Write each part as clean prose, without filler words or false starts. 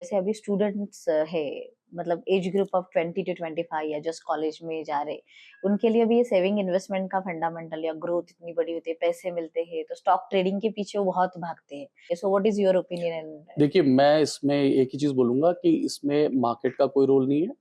जैसे अभी स्टूडेंट्स है, मतलब एज ग्रुप ऑफ 20 to 25 या जस्ट कॉलेज में जा रहे, उनके लिए भी ये सेविंग इन्वेस्टमेंट का फंडामेंटल या ग्रोथ इतनी बड़ी होती है, पैसे मिलते हैं तो स्टॉक ट्रेडिंग के पीछे वो बहुत भागते हैं। So what is your opinion? देखिए, मैं इसमें एक ही चीज बोलूंगा कि इसमें मार्केट का कोई रोल नहीं है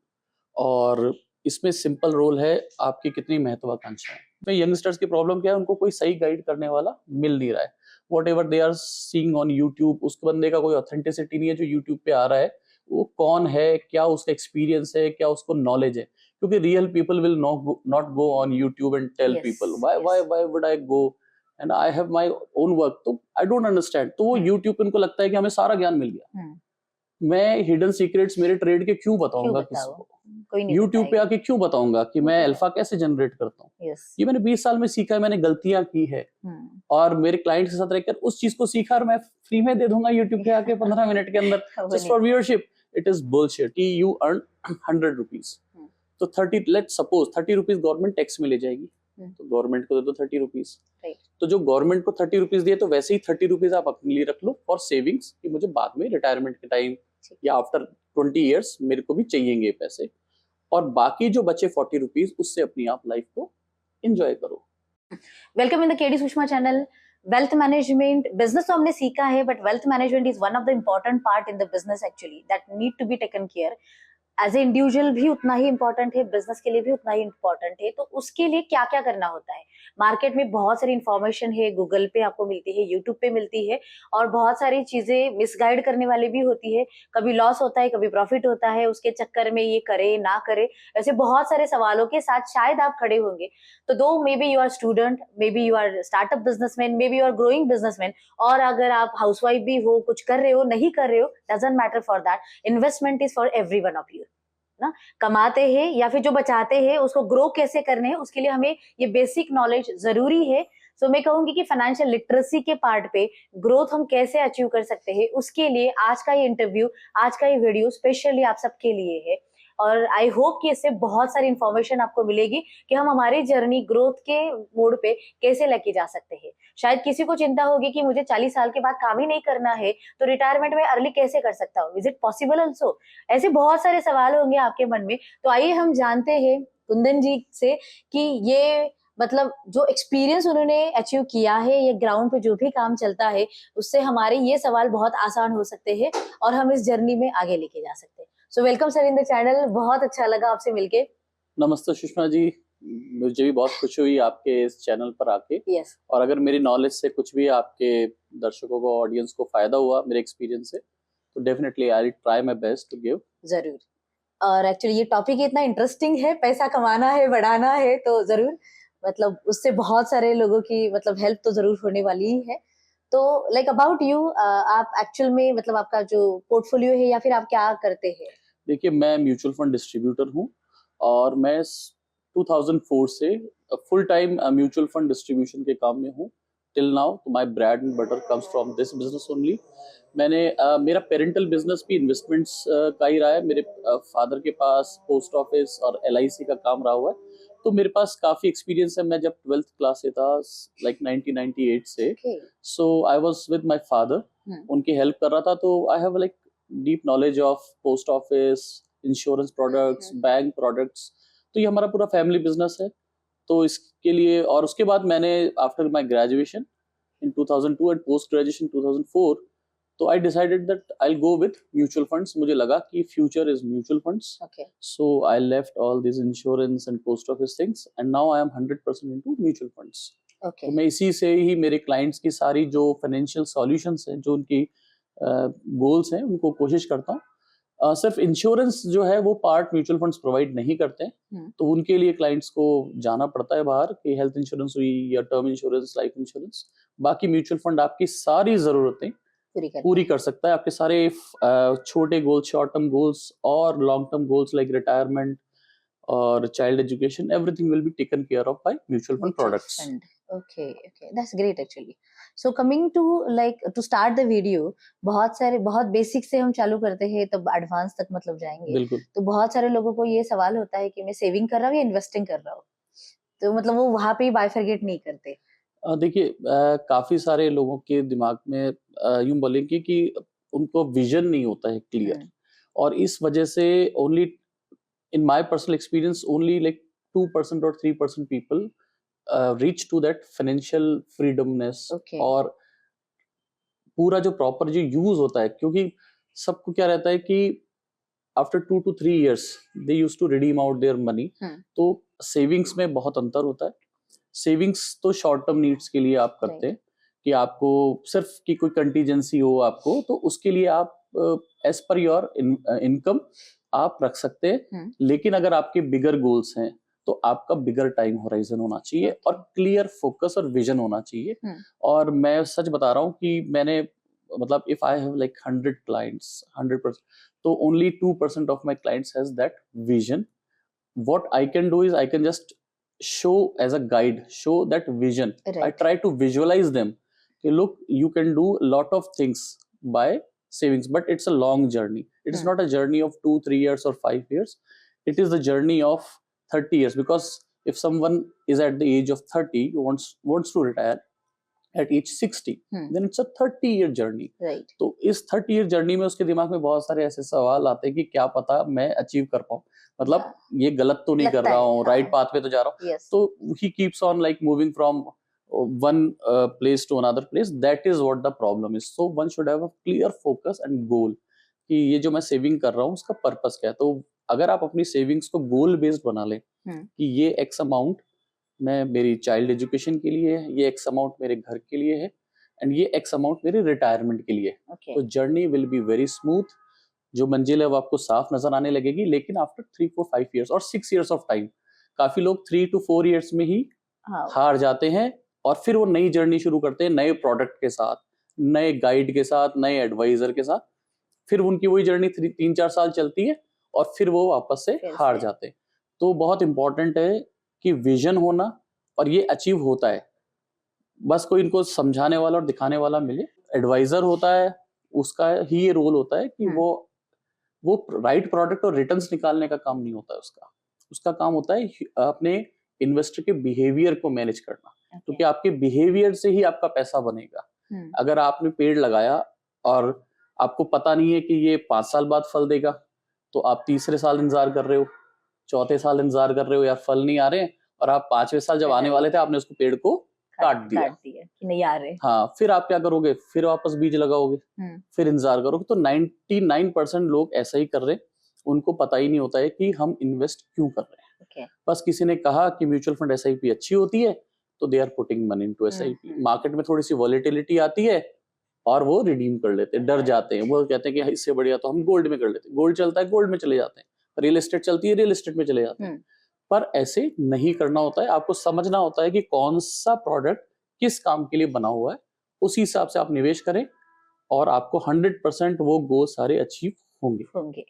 और इसमें सिंपल रोल है आपकी कितनी महत्वाकांक्षा है। तो यंगस्टर्स की प्रॉब्लम क्या है, उनको कोई सही गाइड करने वाला मिल नहीं रहा है। Whatever they are seeing on YouTube, उस बंदे का कोई ऑथेंटिसिटी नहीं है जो यूट्यूब पे आ रहा है। वो कौन है, क्या उसका एक्सपीरियंस है, क्या उसको नॉलेज है, क्योंकि real people will not go on YouTube and tell people why would I go and I have my own work. तो आई डोंट अंडरस्टैंड। तो वो यूट्यूब पे उनको लगता है कि हमें सारा ज्ञान मिल गया। मैं हिडन सीक्रेट्स मेरे ट्रेड के क्यों बताऊंगा किसी को? कोई नहीं यूट्यूब पे आके क्यों बताऊंगा कि मैं अल्फा कैसे जनरेट करता हूँ? ये मैंने 20 साल में सीखा है, मैंने गलतियां की है और मेरे क्लाइंट्स के साथ रहकर उस चीज को सीखा और मैं फ्री में दे दूंगा यूट्यूब पे आके 15 मिनट के अंदर just for viewership. It is bullshit. You earn 100 rupees, तो 30, let's suppose 30 rupees government tax में ले जाएगी, तो गवर्नमेंट को दे दो 30 रुपीज। तो जो गवर्नमेंट को 30 रुपीज दिए, तो वैसे ही 30 रुपीज आप अपने लिए रख लो फॉर सेविंग्स कि मुझे बाद में रिटायरमेंट के टाइम या आफ्टर 20 ईयर्स मेरे को भी चाहिएंगे पैसे। और बाकी जो बचे 40 रुपीज, उससे अपनी आप लाइफ को एंजॉय करो। Welcome in the KD Sushma channel. Wealth management business तो हमने सीखा है, but wealth management is one of the important part in the business actually that need to be taken care. As a individual भी उतना ही important है, business के लिए भी उतना ही इंपॉर्टेंट है। तो उसके लिए क्या क्या करना होता है? मार्केट में बहुत सारी इंफॉर्मेशन है, गूगल पे आपको मिलती है, यूट्यूब पे मिलती है, और बहुत सारी चीजें मिसगाइड करने वाली भी होती है। कभी लॉस होता है, कभी प्रॉफिट होता है, उसके चक्कर में ये करे ना करे, ऐसे बहुत सारे सवालों के साथ शायद आप खड़े होंगे। तो दो maybe you are student, maybe you are startup businessman, maybe you are growing businessman, और अगर आप हाउसवाइफ भी हो, कुछ कर रहे हो नहीं कर रहे हो, doesn't matter for that. Investment is for every one of you ना। कमाते हैं या फिर जो बचाते हैं उसको ग्रो कैसे करने हैं, उसके लिए हमें ये बेसिक नॉलेज जरूरी है। सो मैं कहूंगी कि फाइनेंशियल लिटरेसी के पार्ट पे ग्रोथ हम कैसे अचीव कर सकते हैं, उसके लिए आज का ये इंटरव्यू, आज का ये वीडियो स्पेशली आप सबके लिए है। और आई होप कि इससे बहुत सारी इंफॉर्मेशन आपको मिलेगी कि हम हमारी जर्नी ग्रोथ के मोड पे कैसे लेके जा सकते हैं। शायद किसी को चिंता होगी कि मुझे 40 साल के बाद काम ही नहीं करना है, तो रिटायरमेंट में अर्ली कैसे कर सकता हूँ? Is it possible also? ऐसे बहुत सारे सवाल होंगे आपके मन में। तो आइए हम जानते हैं कुंदन जी से कि ये मतलब जो एक्सपीरियंस उन्होंने अचीव किया है, ये ग्राउंड पे जो भी काम चलता है, उससे हमारे ये सवाल बहुत आसान हो सकते हैं और हम इस जर्नी में आगे लेके जा सकते हैं। So welcome sir in the channel. बहुत अच्छा लगा आपसे मिलके। नमस्ते सुषमा जी, मुझे भी बहुत खुशी हुई आपके इस चैनल पर आके। yes. और अगर मेरी नॉलेज से कुछ भी आपके दर्शकों को, ऑडियंस को फायदा हुआ मेरे एक्सपीरियंस से, तो definitely I will try my best to give. जरूर। और एक्चुअली ये टॉपिक इतना इंटरेस्टिंग है, पैसा कमाना है, बढ़ाना है, तो जरूर मतलब उससे बहुत सारे लोगों की मतलब हेल्प तो जरूर होने वाली ही है। तो लाइक अबाउट यू, आप एक्चुअल में मतलब आपका जो पोर्टफोलियो है या फिर आप क्या करते हैं? देखिए, मैं म्यूचुअल फंड डिस्ट्रीब्यूटर हूँ और मैं 2004 से full time mutual fund distribution के काम में हूँ टिल नाउ। तो my bread and butter comes from this business only. मैंने मेरा पेरेंटल बिजनेस भी इन्वेस्टमेंट्स का ही रहा है। मेरे फादर के पास पोस्ट ऑफिस और LIC का काम रहा हुआ है, तो मेरे पास काफी एक्सपीरियंस है। मैं जब 12th क्लास से था, लाइक 1998 से, so I was with my father, उनकी हेल्प कर रहा था। तो I have like deep knowledge of post office, insurance products, bank products. तो ये हमारा पूरा फैमिली बिजनेस है। तो इसके लिए, और उसके बाद मैंने after my graduation in 2002 and post graduation 2004, तो I decided that I will go with mutual funds. मुझे लगा कि future is mutual funds, so I left all this insurance and post office things and now I am 100% into mutual funds. तो मैं इसी से ही मेरे clients की सारी जो फाइनेंशियल सॉल्यूशंस हैं, जो उनकी गोल्स हैं, उनको कोशिश करता हूँ। सिर्फ इंश्योरेंस जो है वो पार्ट म्यूचुअल फंड्स प्रोवाइड नहीं करते हैं, तो उनके लिए क्लाइंट्स को जाना पड़ता है बाहर, कि हेल्थ इंश्योरेंस हुई या टर्म इंश्योरेंस, लाइफ इंश्योरेंस। बाकी म्यूचुअल फंड आपकी सारी जरूरतें पूरी कर सकता है। आपके सारे छोटे गोल्स, शॉर्ट टर्म गोल्स और long term goals like retirement और child education, everything will be taken care of by mutual fund products. Okay, okay, that's great actually. So coming to like to start the video, बहुत basic से हम चालू करते हैं तब advance तक मतलब जाएंगे। बिल्कुल। तो बहुत सारे लोगों को ये सवाल होता है कि मैं सेविंग कर रहा हूँ या इन्वेस्टिंग कर रहा हूँ, तो मतलब वो वहां पे ही बाइफरगेट नहीं करते। देखिए, काफी सारे लोगों के दिमाग में यूं बोलेंगे कि उनको विजन नहीं होता है क्लियर, हम्म, और इस वजह से only in my personal experience only like 2% और 3% people reach to that financial freedomness, Okay. और पूरा जो प्रॉपर जो यूज होता है, क्योंकि सबको क्या रहता है कि after 2 to 3 years they use to redeem out their money, hmm, तो सेविंग्स में बहुत अंतर होता है। सेविंग्स तो शॉर्ट टर्म नीड्स के लिए आप करते हैं, कि आपको सिर्फ की कोई कंटीजेंसी हो आपको, तो उसके लिए आप एज पर योर इनकम आप रख सकते हैं। लेकिन अगर आपके बिगर गोल्स हैं तो आपका बिगर टाइम होराइजन होना चाहिए, Okay. और क्लियर फोकस और विजन होना चाहिए। हम्म, और मैं सच बता रहा हूँ कि मैंने, मतलब if I have like 100 clients, 100%, तो only 2% of my clients has that vision. what I can do is I can just show as a guide, show that vision. I right. try to visualize them. Okay, look, you can do a lot of things by savings, but it's a long journey. It is not a journey of 2 3 years or 5 years. It is the journey of 30 years, because if someone is at the age of 30 wants to retire at age 60, then it's a 30-year journey. Right. तो इस 30-year journey में उसके दिमाग में बहुत सारे ऐसे सवाल आते हैं कि क्या पता मैं अचीव कर पाऊँ, मतलब Yeah. ये गलत तो नहीं कर लगता रहा है, हूँ, हाँ. राइट पाथ पे तो जा रहा हूँ। Yes. तो he keeps on like moving from one place to another place. That is what the problem is. So one should have a clear focus and goal कि ये जो मैं सेविंग कर रहा हूँ उसका पर्पस क्या है। तो अगर आप अपनी सेविंग्स को गोल बेस्ड बना लें कि ये एक्स अमाउंट मैं मेरी चाइल्ड एजुकेशन के लिए है, ये एक्स अमाउंट मेरे घर के लिए है, एंड ये एक्स अमाउंट मेरे रिटायरमेंट के लिए है, Okay. तो journey will be very smooth. जो मंजिल है वो आपको साफ नजर आने लगेगी, लेकिन आफ्टर 3 4 5 years और 6 years ऑफ टाइम, काफी लोग 3 to 4 years में ही हाँ. हार जाते हैं, और फिर वो नई जर्नी शुरू करते हैं नए प्रोडक्ट के साथ, नए गाइड के साथ, नए एडवाइजर के साथ। फिर उनकी वही जर्नी 3 4 साल चलती है, और फिर वो वापस से फिर हार से. जाते हैं। तो बहुत इंपॉर्टेंट है कि विजन होना, और ये अचीव होता है, बस कोई इनको समझाने वाला और दिखाने वाला मिले। एडवाइजर होता है, उसका ही ये रोल होता है कि वो राइट प्रोडक्ट और रिटर्न्स निकालने का काम नहीं होता है उसका। उसका काम होता है अपने इन्वेस्टर के बिहेवियर को मैनेज करना, क्योंकि आपके बिहेवियर से ही आपका पैसा बनेगा। अगर आपने पेड़ लगाया और आपको पता नहीं है कि ये 5 साल बाद फल देगा, तो आप तीसरे साल इंतजार कर रहे हो, चौथे साल इंतजार कर रहे हो, यार फल नहीं आ रहे हैं, और आप 5वें साल जब आने वाले थे आपने उसको पेड़ को काट दिया कि नहीं आ रहे। हाँ, फिर आप क्या करोगे, फिर वापस बीज लगाओगे, फिर इंतजार करोगे। तो 99% लोग ऐसा ही कर रहे हैं, उनको पता ही नहीं होता है कि हम इन्वेस्ट क्यों कर रहे हैं। बस किसी ने कहा कि म्यूचुअल फंड एसआईपी अच्छी होती है, तो they are putting money into SIP. Market में थोड़ी सी वॉलेटिलिटी आती है और वो रिडीम कर लेते हैं, डर जाते हैं, वो कहते हैं कि इससे बढ़िया तो हम गोल्ड में कर लेते हैं। गोल्ड चलता है, गोल्ड में चले जाते हैं, रियल एस्टेट चलती है, रियल एस्टेट में चले जाते हैं। पर ऐसे नहीं करना होता है, आपको समझना होता है कि कौन सा प्रोडक्ट किस काम के लिए बना हुआ है, उसी हिसाब से आप निवेश करें और आपको 100% वो गोल सारे अचीव होंगे।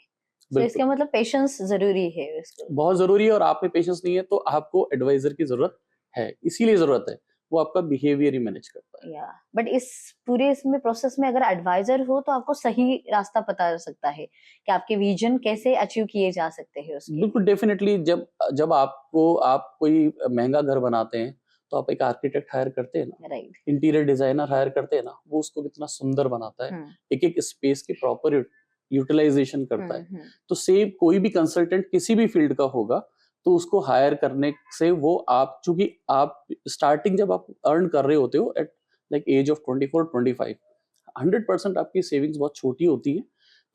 तो इसका मतलब पेशेंस जरूरी है, बहुत जरूरी है। और आप में पेशेंस नहीं है तो आपको एडवाइजर की जरूरत है, इसीलिए जरूरत है, वो आपका बिहेवियर ही मैनेज करता है। बट इस पूरे इसमें प्रोसेस में अगर एडवाइजर हो तो आपको सही रास्ता पता सकता है कि आपके विजन कैसे अचीव किए जा सकते हैं उसके। बिल्कुल, डेफिनेटली। जब आप कोई महंगा घर बनाते हैं तो आप एक आर्किटेक्ट हायर करते हैं ना, राइट, इंटीरियर डिजाइनर हायर करते हैं ना, वो उसको कितना सुंदर बनाता है, एक एक स्पेस की प्रॉपर यूटिलाइजेशन करता है। तो सेम कोई भी कंसल्टेंट किसी भी फील्ड का होगा, तो उसको हायर करने से वो आप, चूंकि आप स्टार्टिंग जब आप अर्न कर रहे होते हो एट लाइक एज ऑफ 24-25, 100% आपकी सेविंग्स बहुत छोटी होती है,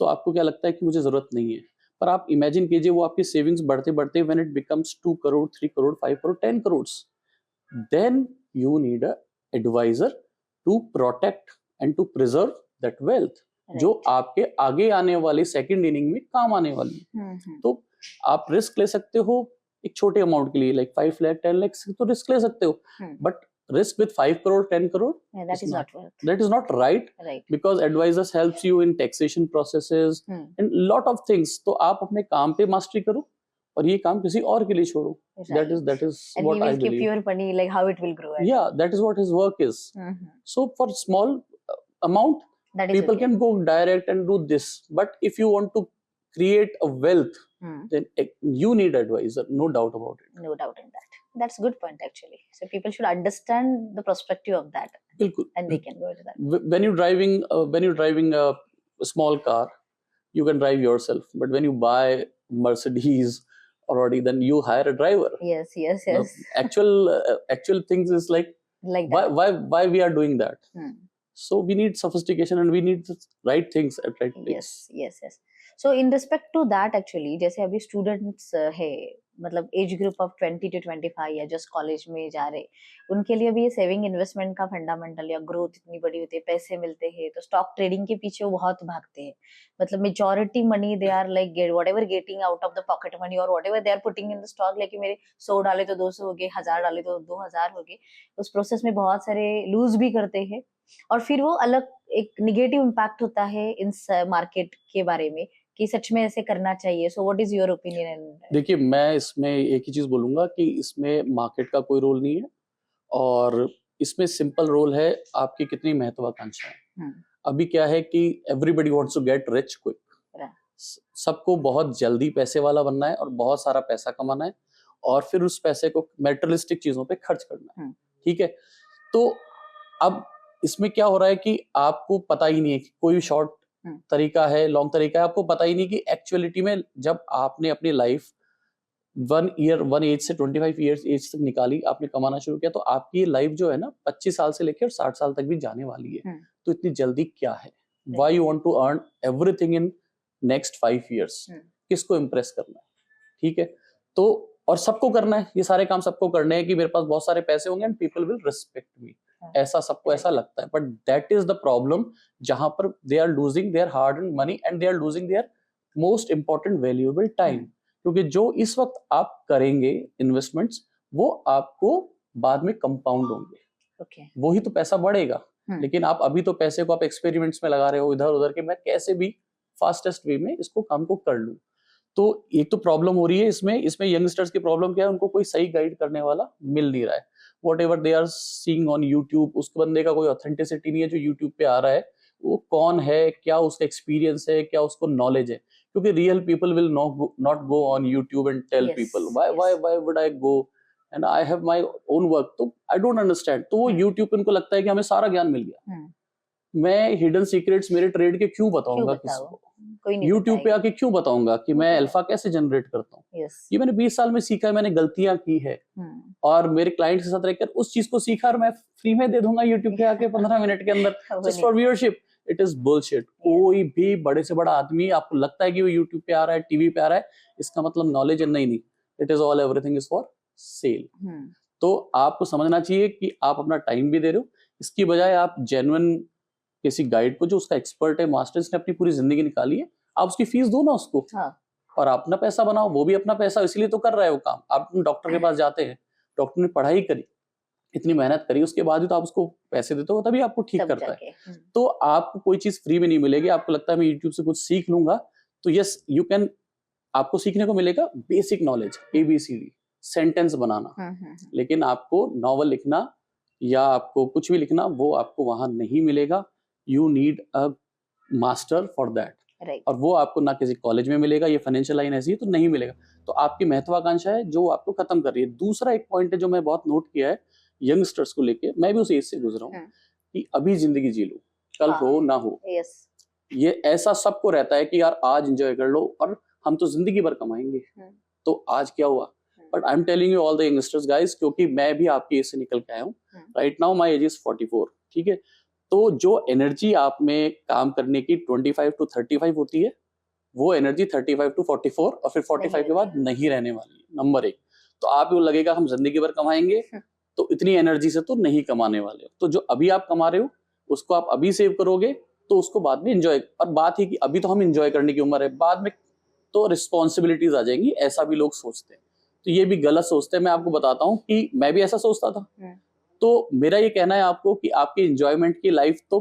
तो आपको क्या लगता है कि मुझे जरूरत नहीं है। पर आप इमेजिन कीजिए वो आपकी सेविंग्स बढ़ते बढ़ते when it becomes 2 crore, 3 crore, 5 crore, 10 crore, then you need a advisor to protect and to preserve that wealth, जो आपके आगे आने वाली सेकंड इनिंग में काम आने वाली है। तो आप रिस्क ले सकते हो एक छोटे अमाउंट के लिए, लाइक 5 लाख 10 लाख तो रिस्क ले सकते हो, but risk with 5 crore 10 crore, that is not right, because advisors helps you in taxation processes and lot of things. तो आप अपने काम पे मास्टरी करो और ये काम किसी और के लिए छोड़ो। that is and what he will I keep believe. your money, like how it will grow. Yeah, that is what his work is. So for small amount, people can go direct and do this, but if you want to create a wealth, then you need advisor, no doubt about it. No doubt in that. That's good point actually. So people should understand the perspective of that. बिल्कुल, and they can go to that. when you're driving a small car, you can drive yourself. But when you buy Mercedes already, then you hire a driver. Yes, yes, The yes. actual things is like Like that. why we are doing that. Hmm. So we need sophistication and we need the right things at right place. Yes, yes, yes. So in respect to that actually, जैसे अभी students है, मतलब age group of 20 to 25 या just college में जा रहे, उनके लिए भी ये सेविंग इन्वेस्टमेंट का फंडामेंटल या ग्रोथ इतनी बड़ी होती है, पैसे मिलते हैं तो स्टॉक ट्रेडिंग के पीछे वो बहुत भागते हैं. मतलब majority money they are like whatever getting out of the pocket money और whatever they are putting in the stock, like मेरे 100 डाले तो 200 हो गए, 1000 डाले तो 2000 हो गए. उस प्रोसेस में बहुत सारे लूज भी करते हैं और फिर वो अलग एक निगेटिव इम्पैक्ट होता है इन मार्केट के बारे में कि सच में ऐसे करना चाहिए. So what is your opinion? देखिए, मैं इसमें एक ही चीज बोलूंगा कि इसमें मार्केट का कोई रोल नहीं है और इसमें सिंपल रोल है आपकी कितनी महत्वाकांक्षा है. अभी क्या है कि everybody wants to get rich quick. सबको बहुत जल्दी पैसे वाला बनना है और बहुत सारा पैसा कमाना है और फिर उस पैसे को मेटेरियलिस्टिक चीजों पे खर्च करना है. ठीक है, तो अब इसमें क्या हो रहा है कि आपको पता ही नहीं है कि कोई शॉर्ट तरीका है, लॉन्ग तरीका है, आपको पता ही नहीं कि एक्चुअलिटी में जब आपने अपनी लाइफ 1 एज से 25 ईयर्स एज तक निकाली, आपने कमाना शुरू किया, तो आपकी लाइफ जो है ना 25 साल से लेकर 60 साल तक भी जाने वाली है. तो इतनी जल्दी क्या है? Why you want to earn everything in next 5 years? किसको इम्प्रेस करना है? ठीक है, तो और सबको करना है, ये सारे काम सबको करने हैं कि मेरे पास बहुत सारे पैसे होंगे and people will respect me. ऐसा सबको ऐसा लगता है, but that is the problem जहां पर they are losing their hard earned money and they are losing their most important valuable time. क्योंकि जो इस वक्त आप करेंगे इन्वेस्टमेंट्स, वो आपको बाद में कंपाउंड होंगे. वही तो पैसा बढ़ेगा. लेकिन आप अभी तो पैसे को आप एक्सपेरिमेंट्स में लगा रहे हो इधर उधर के, मैं कैसे भी फास्टेस्ट वे में इसको काम को कर लूं. तो एक तो प्रॉब्लम हो रही है इसमें यंगस्टर्स की प्रॉब्लम क्या है, उनको कोई सही गाइड करने वाला मिल नहीं रहा है. Whatever they are seeing on YouTube, उस बंदे का कोई ऑथेंटिसिटी नहीं है जो YouTube पे आ रहा है. वो कौन है, क्या उसका एक्सपीरियंस है, क्या उसको नॉलेज है. क्योंकि real people will not go on YouTube and tell people why would I go and I have my own work. तो आई डोंट अंडरस्टैंड. तो वो YouTube पे उनको लगता है कि हमें सारा ज्ञान मिल गया. मैं हिडन सीक्रेट्स मेरे ट्रेड के क्यों बताऊंगा किसको? YouTube पे आके क्यों बताऊंगा कि मैं अल्फा कैसे जनरेट करता हूँ? ये मैंने 20 साल में सीखा है, मैंने गलतियां की है और मेरे क्लाइंट के साथ रहकर उस चीज को सीखा और मैं फ्री में दे दूंगा YouTube पे आके 15 मिनट के अंदर just for viewership. It is bullshit. कोई भी बड़े से बड़ा आदमी आपको लगता है कि वो YouTube पे आ रहा है, टीवी पे आ रहा है, इसका मतलब नॉलेज है. नहीं, it is all everything is for sale. तो आपको समझना चाहिए कि आप अपना टाइम भी दे रहे हो, इसकी बजाय आप जेन्युइन किसी गाइड को जो उसका एक्सपर्ट है, मास्टर, इसने अपनी पूरी जिंदगी निकाली है, आप उसकी फीस दो ना उसको. और अपना पैसा बनाओ. वो भी अपना पैसा इसलिए तो कर रहा है वो काम. आप डॉक्टर के पास जाते हैं, डॉक्टर ने पढ़ाई करी, इतनी मेहनत करी, उसके बाद भी तो आप उसको पैसे देते हो, तभी आपको ठीक करता है. तो आपको कोई चीज फ्री में नहीं मिलेगी. आपको लगता है मैं यूट्यूब से कुछ सीख लूंगा, तो यस यू कैन. आपको सीखने को मिलेगा बेसिक नॉलेज, ABCD, सेंटेंस बनाना. लेकिन आपको नॉवल लिखना या आपको कुछ भी लिखना, वो आपको वहां नहीं मिलेगा. You need a master for that. और वो आपको ना किसी कॉलेज में मिलेगा. ये फाइनेंशियल लाइन ऐसी है तो नहीं मिलेगा. तो आपकी महत्वाकांक्षा है जो आपको खत्म कर रही है. दूसरा एक पॉइंट है जो मैं बहुत नोट किया है यंगस्टर्स को लेके, मैं भी उस एज से गुजरा हूँ, कि अभी जिंदगी जी लो, कल हो ना हो. ये ऐसा सबको रहता है कि यार आज एंजॉय कर लो और हम तो जिंदगी भर कमाएंगे. तो आज क्या हुआ? But I am telling you all the youngsters guys, क्योंकि मैं भी आपकी एज से निकल के आया हूँ. Right now my age is 44. ठीक है, तो जो एनर्जी आप में काम करने की 25 to 35 होती है, वो एनर्जी 35 to 44 और फिर 45 के बाद नहीं रहने वाली है. नंबर 1. तो आपको लगेगा हम जिंदगी भर कमाएंगे, तो इतनी एनर्जी से तो नहीं कमाने वाले हो. तो जो अभी आप कमा रहे हो उसको आप अभी सेव करोगे तो उसको बाद में एंजॉय. और बात ही कि अभी तो हम एंजॉय करने की उम्र है, बाद में तो रिस्पॉन्सिबिलिटीज आ जाएंगी. ऐसा भी लोग सोचते हैं, तो ये भी गलत सोचते हैं. मैं आपको बताता हूँ कि मैं भी ऐसा सोचता था. तो मेरा ये कहना है आपको कि आपकी एंजॉयमेंट की लाइफ तो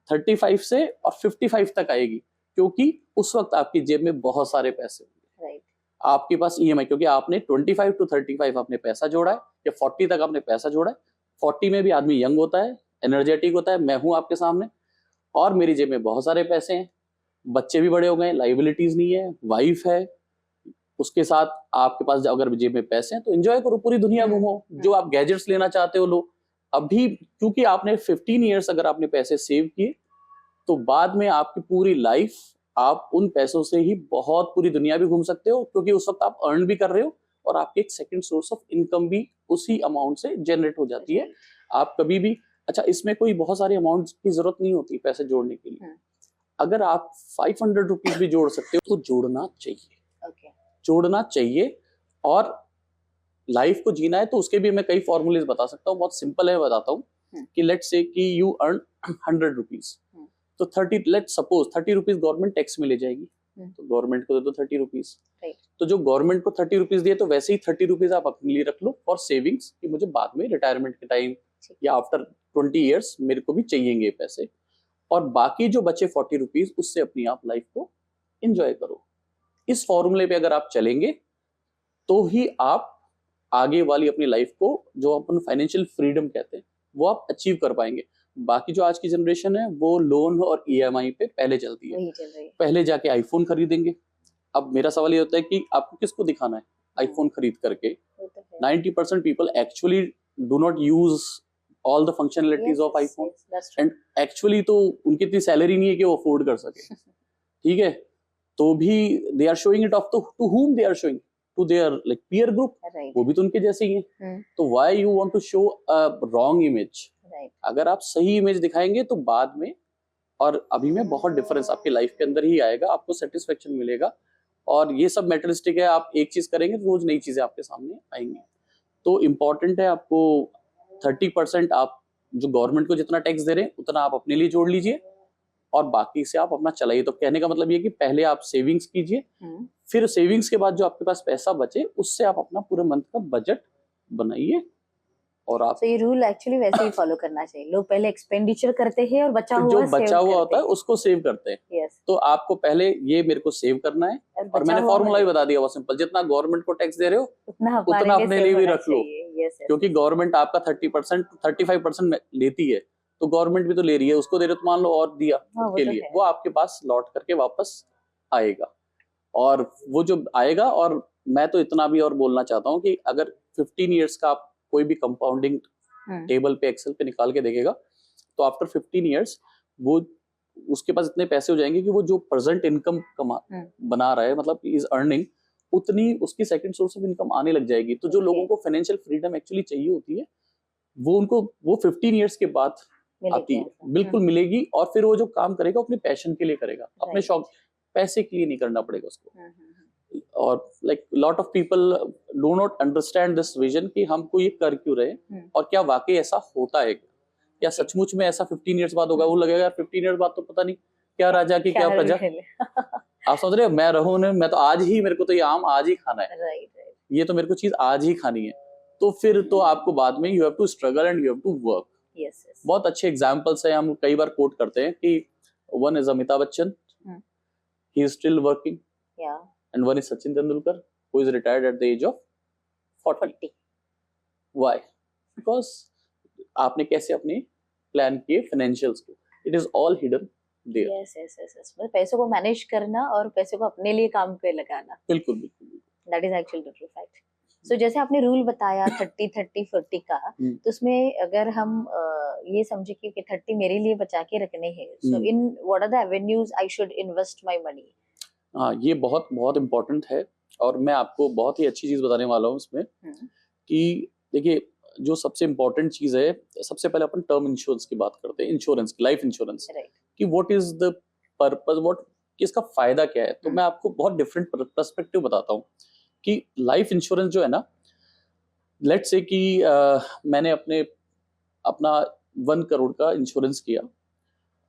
35 से और 55 तक आएगी, क्योंकि उस वक्त आपकी जेब में बहुत सारे पैसे होंगे. आपके पास EMI, क्योंकि आपने 25 to 35 आपने पैसा जोड़ा है, या 40 तक आपने पैसा जोड़ा है. 40 में भी आदमी यंग होता है, एनर्जेटिक होता है. मैं हूं आपके सामने और मेरी जेब में बहुत सारे पैसे हैं, बच्चे भी बड़े हो गए, लाइबिलिटीज नहीं है, वाइफ है. उसके साथ आपके पास अगर जेब में पैसे हैं तो एंजॉय करो, पूरी दुनिया घूमो. जो आप गैजेट्स लेना चाहते हो लो. अभी क्योंकि आपने 15 ईयर्स अगर आपने पैसे सेव किए, तो बाद में आपकी पूरी लाइफ आप उन पैसों से ही बहुत पूरी दुनिया भी घूम सकते हो, क्योंकि उस वक्त आप अर्न भी कर रहे हो और आपकी एक सेकंड सोर्स ऑफ इनकम भी उसी अमाउंट से जनरेट हो जाती है। आप कभी भी, अच्छा इसमें कोई बहुत सारे अमाउंट की जरूरत नहीं होती पैसे जोड़ने के लिए, अगर आप 500 रुपीज भी जोड़ सकते हो तो जोड़ना चाहिए। जोड़ना चाहिए। और लाइफ को जीना है तो उसके भी मैं कई फॉर्मूलेज बता सकता हूँ, बहुत सिंपल है, बताता हूँ कि लेट्स से कि यू अर्न 100 रुपीज, तो 30, let suppose 30 rupees government tax में ले जाएगी, तो गवर्नमेंट को दे दो 30 रुपीज। तो जो गवर्नमेंट को 30 रुपीज दिए, तो वैसे ही 30 रुपीज आप अपने लिए रख लो फॉर सेविंग्स, कि मुझे बाद में रिटायरमेंट के टाइम या आफ्टर 20 ईयर्स मेरे को भी चाहिएंगे पैसे। और बाकी जो बचे 40 रुपीज, उससे अपनी आप लाइफ को एंजॉय करो। इस फॉर्मूले पे अगर आप चलेंगे तो ही आप आगे वाली अपनी लाइफ को, जो अपन फाइनेंशियल फ्रीडम कहते हैं, वो आप अचीव कर पाएंगे। बाकी जो आज की जनरेशन है वो लोन और ईएमआई पे पहले चलती है, पहले जाके आईफोन खरीदेंगे। अब मेरा सवाल ये होता है कि आपको किसको दिखाना है आईफोन खरीद करके? 90% people actually do not use all the functionalities of iPhone, and actually तो उनकी इतनी सैलरी नहीं है कि वो अफोर्ड कर सके, ठीक है? तो भी they are showing it off, to whom they are showing, to their like peer group, वो भी तो उनके जैसे ही हैं। तो why you want to show a wrong image? अगर आप सही इमेज दिखाएंगे तो बाद में और अभी में बहुत डिफरेंस आपकी लाइफ के अंदर ही आएगा, आपको सेटिस्फेक्शन मिलेगा। और ये सब मेटरिस्टिक है, आप एक चीज करेंगे तो रोज नई चीजें आपके सामने आएंगी। तो इम्पोर्टेंट है आपको 30% आप जो गवर्नमेंट को जितना टैक्स दे रहे हैं उतना आप अपने लिए जोड़ लीजिए और बाकी से आप अपना चलाइए। तो कहने का मतलब ये कि पहले आप सेविंग्स कीजिए, फिर सेविंग्स के बाद जो आपके पास पैसा बचे उससे आप अपना पूरे मंथ का बजट बनाइए। और आप ये रूल एक्चुअली वैसे ही फॉलो करना चाहिए। लोग पहले एक्सपेंडिचर करते हैं और बचा हुआ होता है उसको सेव करते हैं। तो आपको पहले ये मेरे को सेव करना है, और मैंने फॉर्मूला ही बता दिया बहुत सिंपल, जितना गवर्नमेंट को टैक्स दे रहे हो उतना अपने लिए भी रख लो, क्योंकि गवर्नमेंट आपका 30% 35% लेती है, तो गवर्नमेंट भी तो ले रही है, उसको दे रहे हो तो मान लो और दिया के लिए, वो आपके पास लौट करके वापस आएगा। और वो जो आएगा, और मैं तो इतना भी और बोलना चाहता हूँ कि अगर 15 ईयर्स का आप कोई भी कंपाउंडिंग टेबल पे एक्सेल पे निकाल के देखेगा, तो आफ्टर 15 ईयर्स वो उसके पास इतने पैसे हो जाएंगे कि वो जो प्रेजेंट इनकम बना रहा है, मतलब इज अर्निंग, उतनी उसकी सेकंड सोर्स ऑफ इनकम आने लग जाएगी। तो जो लोगों को फाइनेंशियल फ्रीडम एक्चुअली चाहिए होती है वो उनको वो 15 ईयर्स के बाद आती है, बिल्कुल मिलेगी। और फिर वो जो काम करेगा अपने पैशन के लिए करेगा, अपने शौक, पैसे के लिए नहीं करना पड़ेगा उसको। और like lot of people do not understand this vision कि हमको ये कर क्यों रहे और क्या वाकई ऐसा होता है, क्या सचमुच में ऐसा 15 ईयर्स बाद होगा? वो लगेगा 15 ईयर्स बाद तो पता नहीं क्या राजा की क्या प्रजा। आप समझ रहे हो, मैं रहूं ने, मैं तो आज ही, मेरे को तो ये आम आज ही खाना है, ये तो मेरे को चीज आज ही खानी है। तो फिर तो आपको बाद में you have to struggle and you have to work. बहुत अच्छे एग्जाम्पल्स है, हम कई बार कोट करते हैं कि one is Amitabh Bachchan, he is still working, and one is Sachin Tendulkar, who is retired at the age of 40. Why? Because आपने कैसे अपने प्लान किए फाइनेंशियल्स को, it is all hidden there. Yes. पैसों को मैनेज करना और पैसों को अपने लिए काम पे लगाना, बिल्कुल। That is actually the true fact. So जैसे आपने रूल बताया 30-30-40 का, तो उसमें अगर हम ये समझे कि 30 मेरे लिए बचा के रखने हैं, so in what are the avenues I should invest my money? हाँ, ये बहुत बहुत इम्पोर्टेंट है, और मैं आपको बहुत ही अच्छी चीज बताने वाला हूँ इसमें कि देखिए, जो सबसे इम्पोर्टेंट चीज है, सबसे पहले अपन टर्म इंश्योरेंस की बात करते हैं, इंश्योरेंस, लाइफ इंश्योरेंस, कि what is the purpose, what, इसका फायदा क्या है। तो मैं आपको बहुत डिफरेंट पर्सपेक्टिव बताता हूँ कि लाइफ इंश्योरेंस जो है ना, लेट्स से कि मैंने अपना 1 करोड़ का इंश्योरेंस किया,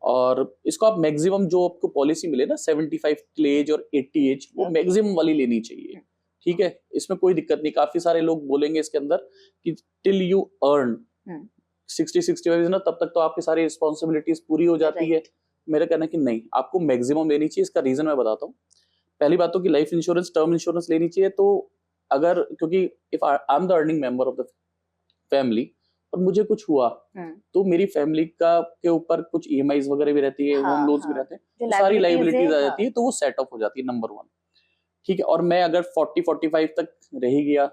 और इसको आप मैक्सिमम जो आपको पॉलिसी मिले ना 75 एज और 80 एज, वो मैक्सिमम वाली लेनी चाहिए, ठीक है? इसमें कोई दिक्कत नहीं। काफी सारे लोग बोलेंगे इसके अंदर कि टिल यू अर्न 60-65 ना, तब तक तो आपकी सारी रिस्पॉन्सिबिलिटीज पूरी हो जाती है। मेरा कहना है कि नहीं, आपको मैक्सिमम लेनी चाहिए। इसका रीजन मैं बताता हूँ। पहली बात तो कि लाइफ इंश्योरेंस, टर्म इंश्योरेंस लेनी चाहिए, तो अगर, क्योंकि if I am the earning member of the family और मुझे कुछ हुआ तो मेरी फैमिली का के ऊपर कुछ ईएमआईज वगैरह भी रहती है, होम लोन्स भी रहते हैं, तो सारी लाइबिलिटीज आ जाती है, तो वो सेट ऑफ हो जाती है, नंबर 1, ठीक है? और मैं अगर 40-45 तक रह गया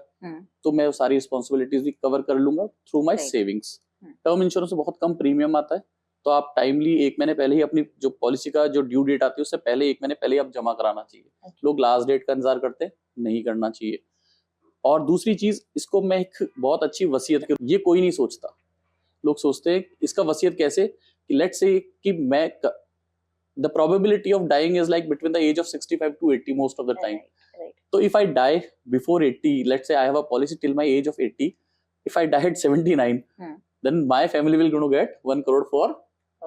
तो मैं सारी रिस्पॉन्सिबिलिटीज भी कवर कर लूंगा through my savings. Term insurance में बहुत कम प्रीमियम आता है, तो आप टाइमली 1 महीने पहले ही अपनी जो पॉलिसी का जो ड्यू डेट आती है उससे पहले 1 महीने पहले आप जमा कराना चाहिए। लोग लास्ट डेट का इंतजार करते हैं, नहीं करना चाहिए। और दूसरी चीज, इसको मैं एक बहुत अच्छी वसीयत की, ये कोई नहीं सोचता। लोग सोचते हैं इसका वसीयत कैसे, कि लेट्स से कि मैं the probability of dying is like between the age of 65 to 80 most of the time. Right. So if I die before 80, let's say I have a policy till my age of 80, if I die at 79, then my family will going to get 1 crore for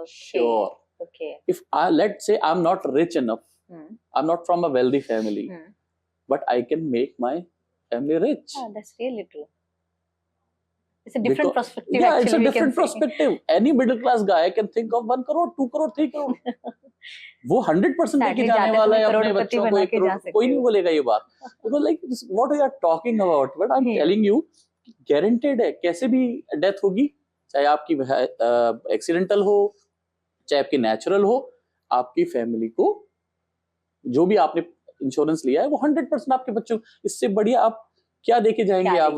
sure. Okay. If let's say I'm not rich enough, I'm not from a wealthy family, but I can make my family rich. That's really true. It's a different perspective. Yeah, actually, it's a we different can say. perspective. Any middle class guy can think of 1 crore, 2 crore, 3 crore. वो 100% लेके जाने वाला है अपने बच्चों को 1 करोड़, कोई नहीं बोलेगा ये बात। Because like what we are talking about, but I'm telling you, guaranteed है, कैसे भी डेथ होगी, चाहे आपकी एक्सीडेंटल हो, चाहे आपकी नेचुरल हो, आपकी फैमिली को जो भी आपने इंश्योरेंस लिया है वो 100% आपके बच्चों, इससे बढ़िया आप क्या देके जाएंगे? आप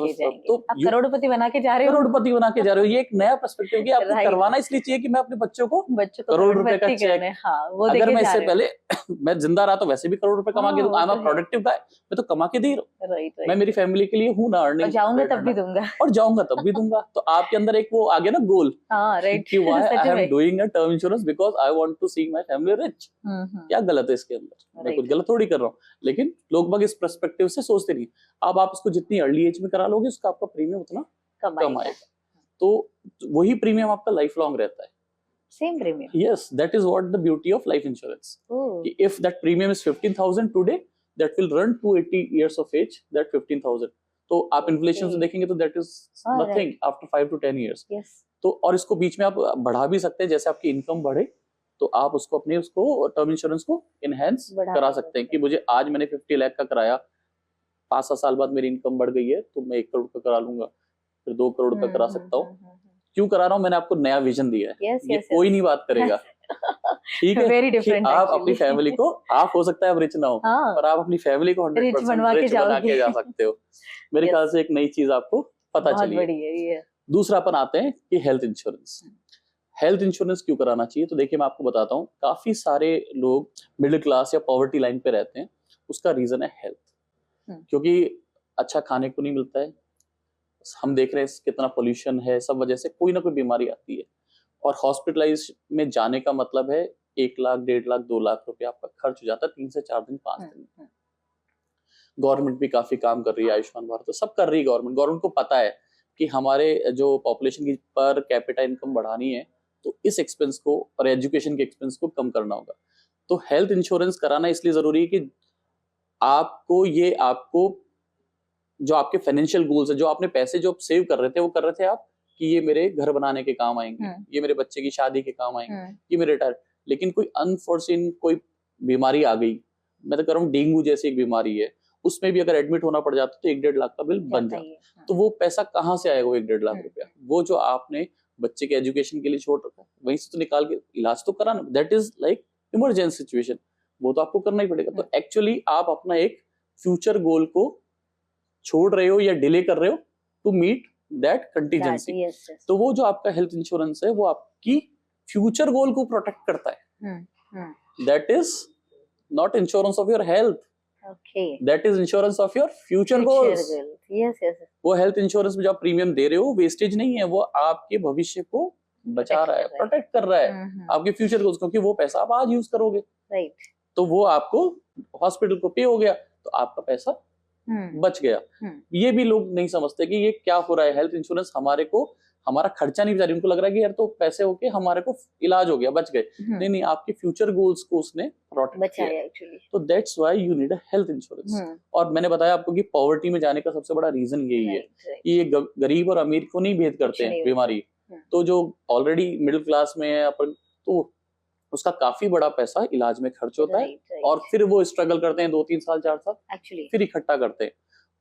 तो आप करोड़पति बना के जा रहे हो, करोड़पति बना के जा रहे हो। ये एक नया पर्सपेक्टिव कि आपको करवाना इसलिए चाहिए कि मैं अपने बच्चों को करोड़ रुपए का चेक, वो अगर मैं इससे पहले मैं जिंदा रहा तो वैसे भी करोड़ रुपए कमा के दूंगा। आई एम अ प्रोडक्टिव गाय, मैं तो कमा के दे रहा हूँ, मैं मेरी फैमिली के लिए हूँ ना अर्निंग, जाऊंगा तब भी दूंगा और जाऊंगा तब भी दूंगा। तो आपके अंदर एक वो आ गया ना गोल, कि why I am doing a term insurance because I want to see my family rich. क्या गलत है इसके अंदर? मैं कुछ गलत थोड़ी कर रहा हूँ, लेकिन लोग बाग इस पर्सपेक्टिव से सोचते नहीं। अब आप इसको जितनी अर्ली एज में करा लोगे उसका आपका प्रीमियम उतना कम आएगा, तो वही प्रीमियम आपका लाइफ लॉन्ग रहता है। Same premium. Yes, that is what the beauty of life insurance. If that premium is 15,000 today, that will run to 80 years of age, that 15,000. तो आप इन्फ्लेशन से देखेंगे तो that is nothing after 5 to 10 years. Yes. तो और इसको बीच में आप बढ़ा भी सकते हैं, जैसे आपकी इनकम बढ़े तो आप उसको अपने उसको टर्म इंश्योरेंस को इनहेंस करा सकते हैं कि मुझे आज मैंने 50 लाख का कराया, 5-7 साल बाद मेरी इनकम बढ़ गई है तो मैं 1 करोड़ का करा लूंगा, फिर 2 करोड़ का करा सकता हूँ। क्यों करा रहा हूँ? मैंने आपको नया विजन दिया है। ये कोई नहीं बात करेगा, ठीक है, कि आप अपनी फैमिली को, आप हो सकता है आप रिच ना हो, पर आप अपनी फैमिली को 100% रिच बना के जा सकते हो। मेरे ख्याल से एक नई चीज आपको पता चली है। दूसरा अपन आते हैं कि हेल्थ इंश्योरेंस। हेल्थ इंश्योरेंस क्यों कराना चाहिए? तो देखिए मैं आपको बताता हूँ, काफी सारे लोग मिडिल क्लास या पॉवर्टी लाइन पे रहते हैं, उसका रीजन है हेल्थ। क्योंकि अच्छा खाने को नहीं मिलता है, हम देख रहे हैं कितना पोल्यूशन है, सब वजह से कोई ना कोई बीमारी आती है, और हॉस्पिटलाइज में जाने का मतलब है 1 लाख, 1.5 लाख, 2 लाख रुपए आपका खर्च हो जाता है 3 से 4 दिन, 5 दिन। गवर्नमेंट भी काफी काम कर रही है, आयुष्मान भारत तो सब कर रही है गवर्नमेंट को पता है कि हमारे जो पॉपुलेशन की पर कैपिटा इनकम बढ़ानी है तो इस एक्सपेंस को और एजुकेशन के एक्सपेंस को कम करना होगा। तो हेल्थ इंश्योरेंस कराना इसलिए जरूरी है कि आपको जो आपके फाइनेंशियल गोल्स है, जो आपने पैसे जो सेव कर रहे थे वो कर रहे थे आप कि ये मेरे घर बनाने के काम आएंगे, ये मेरे बच्चे की शादी के काम आएंगे, ये मेरे रिटायर, लेकिन कोई अनफोर्सीन कोई बीमारी आ गई, मैं तो कह रहा हूँ डेंगू जैसी एक बीमारी है, उसमें भी अगर एडमिट होना पड़ जाता तो 1-1.5 लाख का बिल बन जाता है। तो वो पैसा कहाँ से आएगा? वो 1-1.5 लाख रुपया, वो जो आपने बच्चे के एजुकेशन के लिए छोड़ रखा है वहीं से तो निकाल के इलाज तो कराना, that is like emergency situation, वो तो आपको करना ही पड़ेगा। तो एक्चुअली आप अपना एक फ्यूचर गोल को छोड़ रहे हो या डिले कर रहे हो टू मीट दैट कंटीजेंसी। तो वो जो आपका हेल्थ इंश्योरेंस है वो आपकी फ्यूचर गोल को प्रोटेक्ट करता है। That is not insurance of your health, that is insurance of your future goals. वो हेल्थ इंश्योरेंस में जो आप प्रीमियम दे रहे हो वेस्टेज नहीं है, वो आपके भविष्य को बचा रहा है, प्रोटेक्ट कर रहा है आपके फ्यूचर गोल्स, क्योंकि वो पैसा आप आज यूज करोगे, तो वो आपको हॉस्पिटल को पे हो गया तो आपका पैसा बच गया। ये भी लोग नहीं समझते कि ये क्या हो रहा है, हेल्थ इंश्योरेंस हमारा खर्चा नहीं बचा रही, उनको लग रहा है कि यार तो पैसे होके हमारे को इलाज हो गया, बच गए। नहीं, आपके फ्यूचर गोल्स को उसने प्रोटेक्ट किया एक्चुअली। तो that's why you need a health insurance. और मैंने बताया आपको कि पॉवर्टी में जाने का सबसे बड़ा रीजन यही है कि ये गरीब और अमीर को नहीं भेद करते हैं बीमारी। तो जो ऑलरेडी मिडिल क्लास में है अपन, तो उसका काफी बड़ा पैसा इलाज में खर्च होता है, और फिर वो स्ट्रगल करते हैं 2-3 साल 4 साल एक्चुअली, फिर इकट्ठा करते हैं।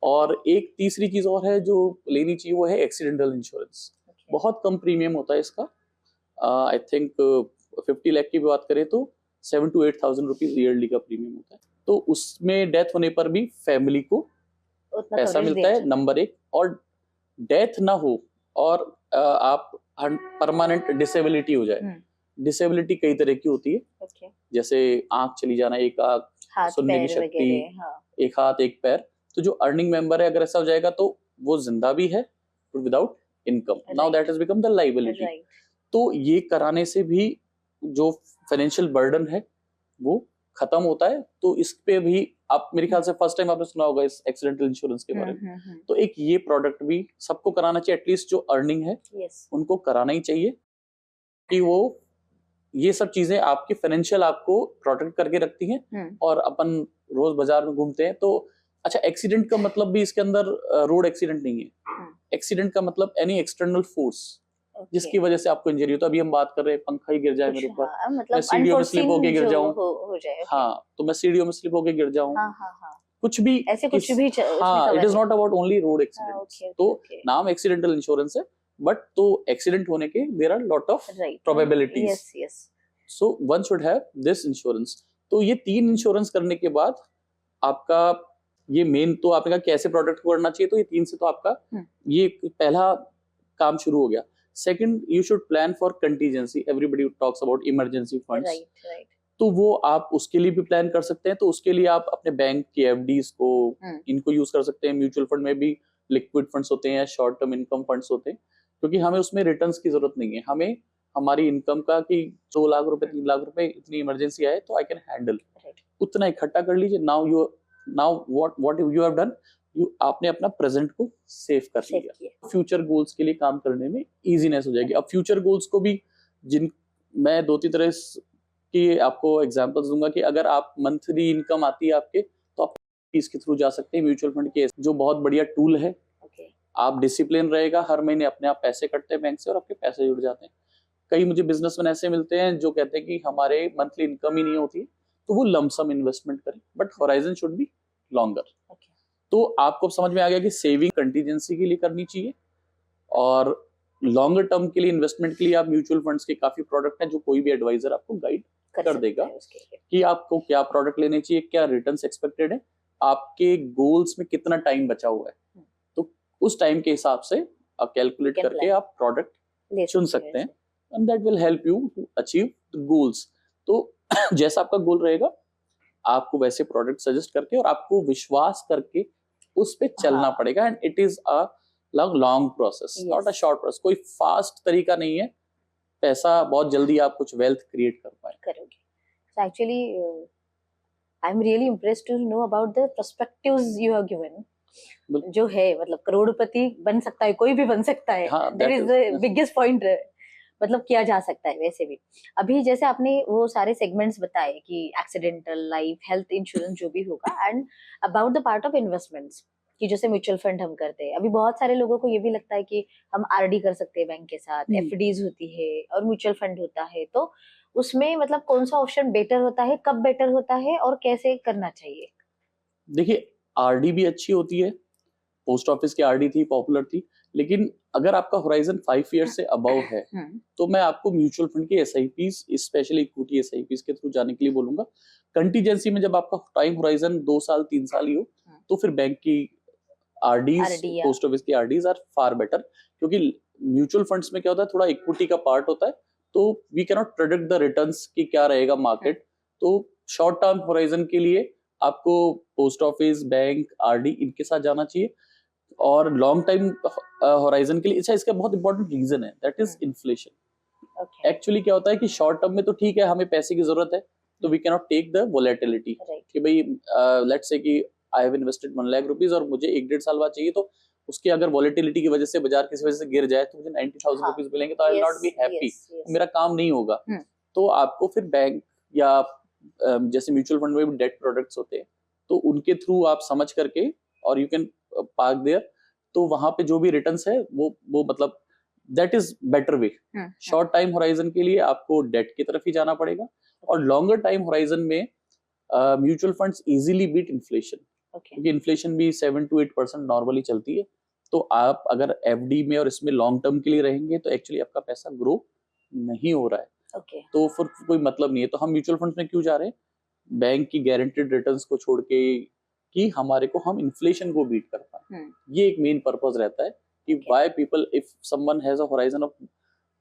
और एक तीसरी चीज और है जो लेनी चाहिए, वो है एक्सीडेंटल इंश्योरेंस। बहुत कम प्रीमियम होता है इसका, आई थिंक 50 लाख की भी बात करें तो 7,000 to 8,000 रुपीज ईयरली का प्रीमियम होता है। तो उसमें डेथ होने पर भी फैमिली को पैसा मिलता है, नंबर 1, और डेथ ना हो और आप परमानेंट डिसेबिलिटी हो जाए डिसेबिलिटी कई तरह की होती है, ओके, जैसे आंख चली जाना, एक आंख, हाथ सुनने की पैर शक्ति, वगैरह, हाँ, एक हाथ एक पैर। तो जो अर्निंग मेंबर है, अगर ऐसा हो जाएगा तो वो जिंदा भी है without income, now that has become the liability. Right, तो ये कराने से भी जो फाइनेंशियल बर्डन है वो खत्म होता है। तो इस पे भी आप, मेरे ख्याल से फर्स्ट टाइम आपने सुना होगा इस एक्सीडेंटल इंश्योरेंस के बारे में। तो एक ये प्रोडक्ट भी सबको कराना चाहिए, एटलीस्ट जो अर्निंग है यस, उनको कराना ही चाहिए, कि वो ये सब चीजें आपकी फाइनेंशियल आपको प्रोटेक्ट करके रखती हैं। और अपन रोज बाजार में घूमते हैं तो अच्छा, एक्सीडेंट का मतलब भी इसके अंदर रोड एक्सीडेंट नहीं है। एक्सीडेंट का मतलब एनी एक्सटर्नल फोर्स जिसकी वजह से आपको इंजरी हो। तो अभी हम बात कर रहे हैं पंखा ही गिर जाए मेरे ऊपर, हाँ, मैं मतलब सीढ़ियों में स्लिप होके गिर जाऊं, हो जाए, okay. हाँ, तो मैं सीढ़ियों में स्लिप होके गिर जाऊं, हाँ, हाँ, हाँ, कुछ भी, ऐसे कुछ भी हाँ, it is not about only road हाँ, एक्सीडेंट। okay, तो okay. नाम एक्सीडेंटल इंश्योरेंस है, बट तो एक्सीडेंट होने के there are lot of Right. Probabilities, Yes, yes. So one should have this insurance. तो ये 3 इंश्योरेंस करने के बाद आपका ये मेन, तो आपने कहा कैसे प्रोडक्ट को करना चाहिए, तो ये 3 से तो आपका ये पहला काम शुरू हो गया। Second, you should plan for contingency, everybody talks about emergency funds, Right, right. तो वो आप उसके लिए भी प्लान कर सकते हैं। तो उसके लिए आप अपने बैंक की एफडीज को, इनको यूज कर सकते हैं। म्यूचुअल फंड में भी लिक्विड फंड्स होते हैं, शॉर्ट टर्म इनकम फंड्स होते हैं, क्योंकि हमें उसमें रिटर्न्स की जरूरत नहीं है। हमें हमारी इनकम का कि 2 लाख रुपए 3 लाख रुपए इतनी इमरजेंसी आए तो आई कैन हैंडल, उतना इकट्ठा कर लीजिए। Now what you have done, आपने अपना प्रेजेंट को सेव कर लिया, फ्यूचर गोल्स के लिए काम करने में इजीनेस हो जाएगी। अब फ्यूचर गोल्स को भी जिन मैं 2-3 तरह की आपको एग्जांपल्स दूंगा, कि अगर आप मंथली इनकम आती है आपके, तो आप इसके थ्रू जा सकते हैं म्यूचुअल फंड के, जो बहुत बढ़िया टूल है। आप डिसिप्लिन रहेगा, हर महीने अपने आप पैसे कटते हैं बैंक से और आपके पैसे जुड़ जाते हैं। कई मुझे बिजनेसमैन ऐसे मिलते हैं जो कहते हैं कि हमारे मंथली इनकम ही नहीं होती, तो वो लमसम इन्वेस्टमेंट करें, but horizon should be longer. तो आपको समझ में आ गया कि सेविंग कंटीजेंसी के लिए करनी चाहिए, और लॉन्गर टर्म के लिए इन्वेस्टमेंट के लिए आप म्यूचुअल फंड्स के काफी प्रोडक्ट हैं जो कोई भी एडवाइजर आपको गाइड कर देगा कि आपको क्या प्रोडक्ट लेने चाहिए, क्या रिटर्न्स एक्सपेक्टेड है, आपके गोल्स में कितना टाइम बचा हुआ है। तो उस टाइम के हिसाब से आप कैलकुलेट करके आप प्रोडक्ट चुन सकते हैं, and that will help you to achieve the goals. तो जैसा आपका गोल रहेगा, आपको वैसे प्रोडक्ट सजेस्ट करके और आपको विश्वास करके उस पे चलना पड़ेगा। And it is a long process, not a short process. कोई फास्ट तरीका नहीं है, पैसा बहुत जल्दी आप कुछ वेल्थ क्रिएट कर पाए। करोगे। So actually, I'm really impressed to know about the perspectives you have given. जो है, मतलब करोड़पति बन सकता है, कोई भी बन सकता है, that is the biggest point, मतलब किया जा सकता है वैसे भी। अभी जैसे आपने वो सारे सेगमेंट्स बताए कि एक्सीडेंटल, लाइफ, हेल्थ इंश्योरेंस जो भी होगा, and about the part of investments, कि जैसे म्यूचुअल फंड हम करते हैं, अभी बहुत सारे लोगों को ये भी लगता है कि हम आरडी कर सकते हैं बैंक के साथ, एफडीज होती है और म्यूचुअल फंड होता है, तो उसमें मतलब कौन सा ऑप्शन बेटर होता है, कब बेटर होता है और कैसे करना चाहिए? देखिए, आरडी भी अच्छी होती है, पोस्ट ऑफिस की आरडी थी, पॉपुलर थी, लेकिन अगर आपका होराइजन 5 ईयर्स से अबव है, तो मैं आपको म्यूचुअल फंड के एसआईपीज, स्पेशली इक्विटी एसआईपीज के थ्रू जाने के लिए बोलूंगा। कंटीजेंसी में जब आपका टाइम होराइजन 2 साल 3 साल ही हो, तो फिर बैंक की आरडीज, पोस्ट ऑफिस की आरडीज आर फार बेटर, क्योंकि म्यूचुअल फंड्स में क्या होता है, थोड़ा इक्विटी का पार्ट होता है, तो we can not predict the returns की क्या रहेगा मार्केट। तो शॉर्ट टर्म होराइजन के लिए आपको पोस्ट ऑफिस, बैंक, आरडी, इनके साथ जाना चाहिए। और लॉन्ग टाइम होराइजन के लिए, अच्छा, इसका बहुत इंपॉर्टेंट रीजन है, दैट इज इन्फ्लेशन। एक्चुअली क्या होता है कि शॉर्ट टर्म में तो ठीक है, हमें पैसे की जरूरत है, तो we can not take the volatility, कि भाई लेट्स से कि I have invested 1 lakh rupees और मुझे 1-1.5 साल बाद चाहिए, तो उसकी अगर वॉलेटिलिटी की वजह से बाजार किसी वजह से गिर जाए तो मुझे 90,000 रुपीज मिलेंगे, तो I will not be happy, मेरा काम नहीं होगा। तो आपको फिर बैंक या जैसे म्यूचुअल फंड में भी डेट प्रोडक्ट्स होते हैं, तो उनके थ्रू आप समझ करके, और यू कैन पार्क देयर, तो वहां पे जो भी रिटर्न्स है वो मतलब that is better way. Short time horizon के लिए आपको डेट की तरफ ही जाना पड़ेगा, और लॉन्गर टाइम होराइजन में mutual funds easily beat inflation, क्योंकि इन्फ्लेशन भी 7 to 8% नॉर्मली चलती है। तो आप अगर एफडी में और इसमें लॉन्ग टर्म के लिए रहेंगे, तो एक्चुअली आपका पैसा ग्रो नहीं हो रहा है, तो फिर कोई मतलब नहीं है। तो हम म्यूचुअल फंड्स में क्यों जा रहे हैं, बैंक की गारंटेड रिटर्न्स को छोड़ के, कि हमारे को हम इन्फ्लेशन को बीट कर पाए। ये एक मेन पर्पस रहता है कि why people, if someone has a horizon of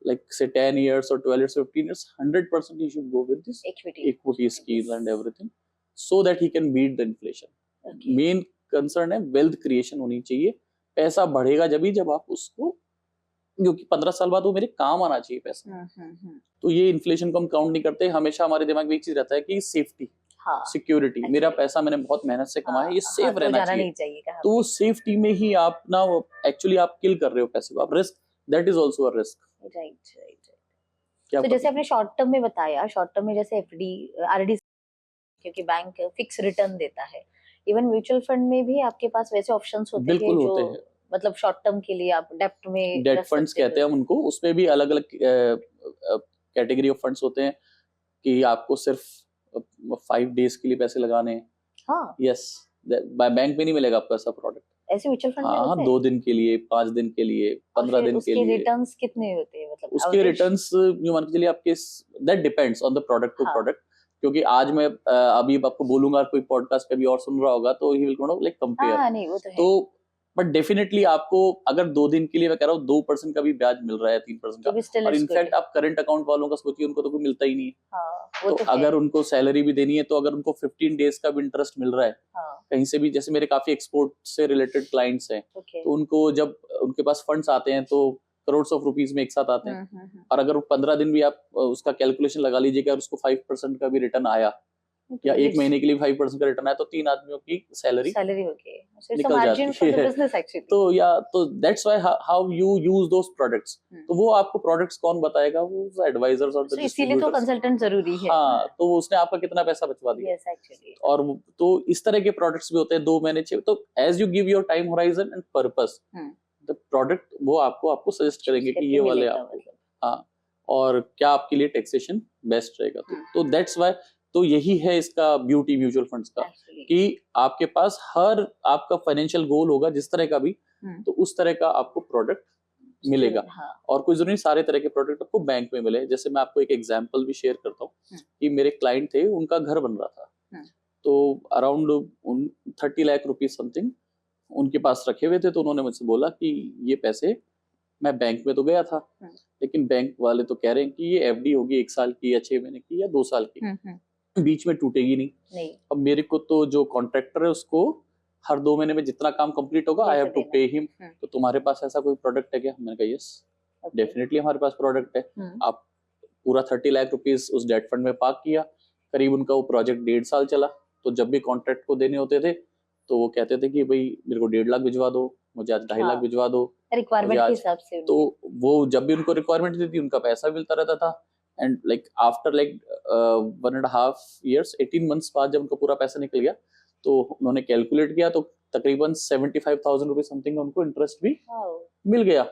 like say 10 years or 12 years, 15 years, 100% he should go with this equity schemes and everything, so that he can beat the inflation. Okay. Main concern है wealth creation होनी चाहिए. पैसा बढ़ेगा जब आप उसको, क्योंकि 15 साल बाद वो मेरे काम आना चाहिए पैसा. तो ये इन्फ्लेशन को हम काउंट नहीं करते. हमेशा हमारे दिमाग में एक चीज रहता है कि सेफ्टी, सिक्योरिटी, मेरा पैसा मैंने बहुत मेहनत से कमाया, ये सेफ रहना चाहिए. तो वो सेफ्टी में ही आप ना एक्चुअली आप किल कर रहे हो पैसे को. आप risk, that is also a risk. Right. तो जैसे आपने शॉर्ट टर्म में बताया, शॉर्ट टर्म में जैसे एफडी, आरडी, क्योंकि बैंक फिक्स रिटर्न देता है. इवन म्यूचुअल फंड में भी आपके पास वैसे ऑप्शंस होते हैं जो मतलब शॉर्ट टर्म के लिए आप डेप्ट में, डेट फंड्स कहते हैं हम उनको. उसमें भी अलग अलग कैटेगरी ऑफ फंड्स होते हैं कि आपको सिर्फ 5 days के लिए पैसे लगाने हैं. हाँ. यस, बैंक में नहीं मिलेगा आपको ऐसा प्रोडक्ट. ऐसे म्यूचुअल फंड में हाँ, 2 दिन के लिए, 5 दिन के लिए, 15 दिन के लिए. उसके रिटर्न्स कितने होते हैं? मतलब उसके रिटर्न्स यूं मान के चलिए आपके, that depends on the product to product. क्योंकि आज मैं अभी आपको बोलूंगा, कोई पॉडकास्ट पे भी और सुन रहा होगा तो he will gonna like compare. हाँ, नहीं वो तो है. तो बट डेफिनेटली आपको अगर 2 दिन के लिए, मैं कह रहा हूँ 2% का भी ब्याज मिल रहा है, 3% का. और इनफैक्ट आप करंट अकाउंट वालों का सोचिए, उनको तो कोई मिलता ही नहीं है. तो अगर उनको सैलरी भी देनी है, तो अगर उनको 15 days का भी इंटरेस्ट मिल रहा है कहीं से भी, जैसे मेरे काफी एक्सपोर्ट से रिलेटेड क्लाइंट्स हैं, तो उनको जब उनके पास फंड्स आते हैं तो करोड़ ऑफ रुपीज में एक साथ आते हैं. और अगर 15 दिन भी आप उसका कैलकुलेशन लगा लीजिएगा और उसको 5% का भी रिटर्न आया, या 1 महीने के लिए 5% का रिटर्न आया, तो 3 आदमियों की सैलरी होगी, निकल जाती है. तो that's why how you use those products. तो वो आपको प्रोडक्ट्स कौन बताएगा? वो एडवाइजर्स और इसीलिए तो कंसल्टेंट जरूरी है. हाँ, तो उसने आपका कितना पैसा बचवा दिया. और तो इस तरह के प्रोडक्ट्स भी होते हैं 2 महीने 6. तो as you give your time horizon and purpose, the product वो आपको सजेस्ट करेंगे कि ये वाले आपको. हाँ, और क्या आपके लिए टैक्सेशन बेस्ट रहेगा. तो दैट्स व्हाई, तो यही है इसका ब्यूटी म्यूचुअल फंड्स का, कि आपके पास हर आपका फाइनेंशियल गोल होगा जिस तरह का भी, तो उस तरह का आपको प्रोडक्ट मिलेगा. और कोई जरूरी सारे तरह के प्रोडक्ट आपको बैंक में मिले. जैसे मैं आपको एक एग्जांपल भी शेयर करता हूँ कि मेरे क्लाइंट थे, उनका घर बन रहा था, तो अराउंड 30 लाख रुपीज समथिंग उनके पास रखे हुए थे. तो उन्होंने मुझसे बोला कि ये पैसे, मैं बैंक में तो गया था, लेकिन बैंक वाले तो कह रहे हैं कि ये एफडी होगी 1 साल की या 6 महीने की या 2 साल की, बीच में टूटेगी नहीं. अब मेरे को तो जो कॉन्ट्रैक्टर है उसको हर 2 महीने में जितना काम कंप्लीट होगा, I have to pay him. तो तुम्हारे पास ऐसा कोई प्रोडक्ट है क्या? मैंने कहा यस, डेफिनेटली हमारे पास प्रोडक्ट है. आप पूरा 30 लाख रुपीस उस डेट फंड में पार्क किया, करीब उनका वो प्रोजेक्ट 1.5 साल चला. तो जब भी कॉन्ट्रैक्ट को देने होते थे तो वो कहते थे कि भाई मेरे को 1.5 लाख भिजवा दो, मुझे आज 2.5 लाख भिजवा दो, रिक्वायरमेंट के हिसाब से. तो वो जब भी उनको रिक्वायरमेंट देती, उनका पैसा मिलता रहता था. And like after 1.5 years, 18 months बाद जब उनका पूरा पैसा निकल गया, तो उन्होंने कैलकुलेट किया तो तकरीबन 75,000 रुपीज समथिंग उनको इंटरेस्ट भी मिल गया.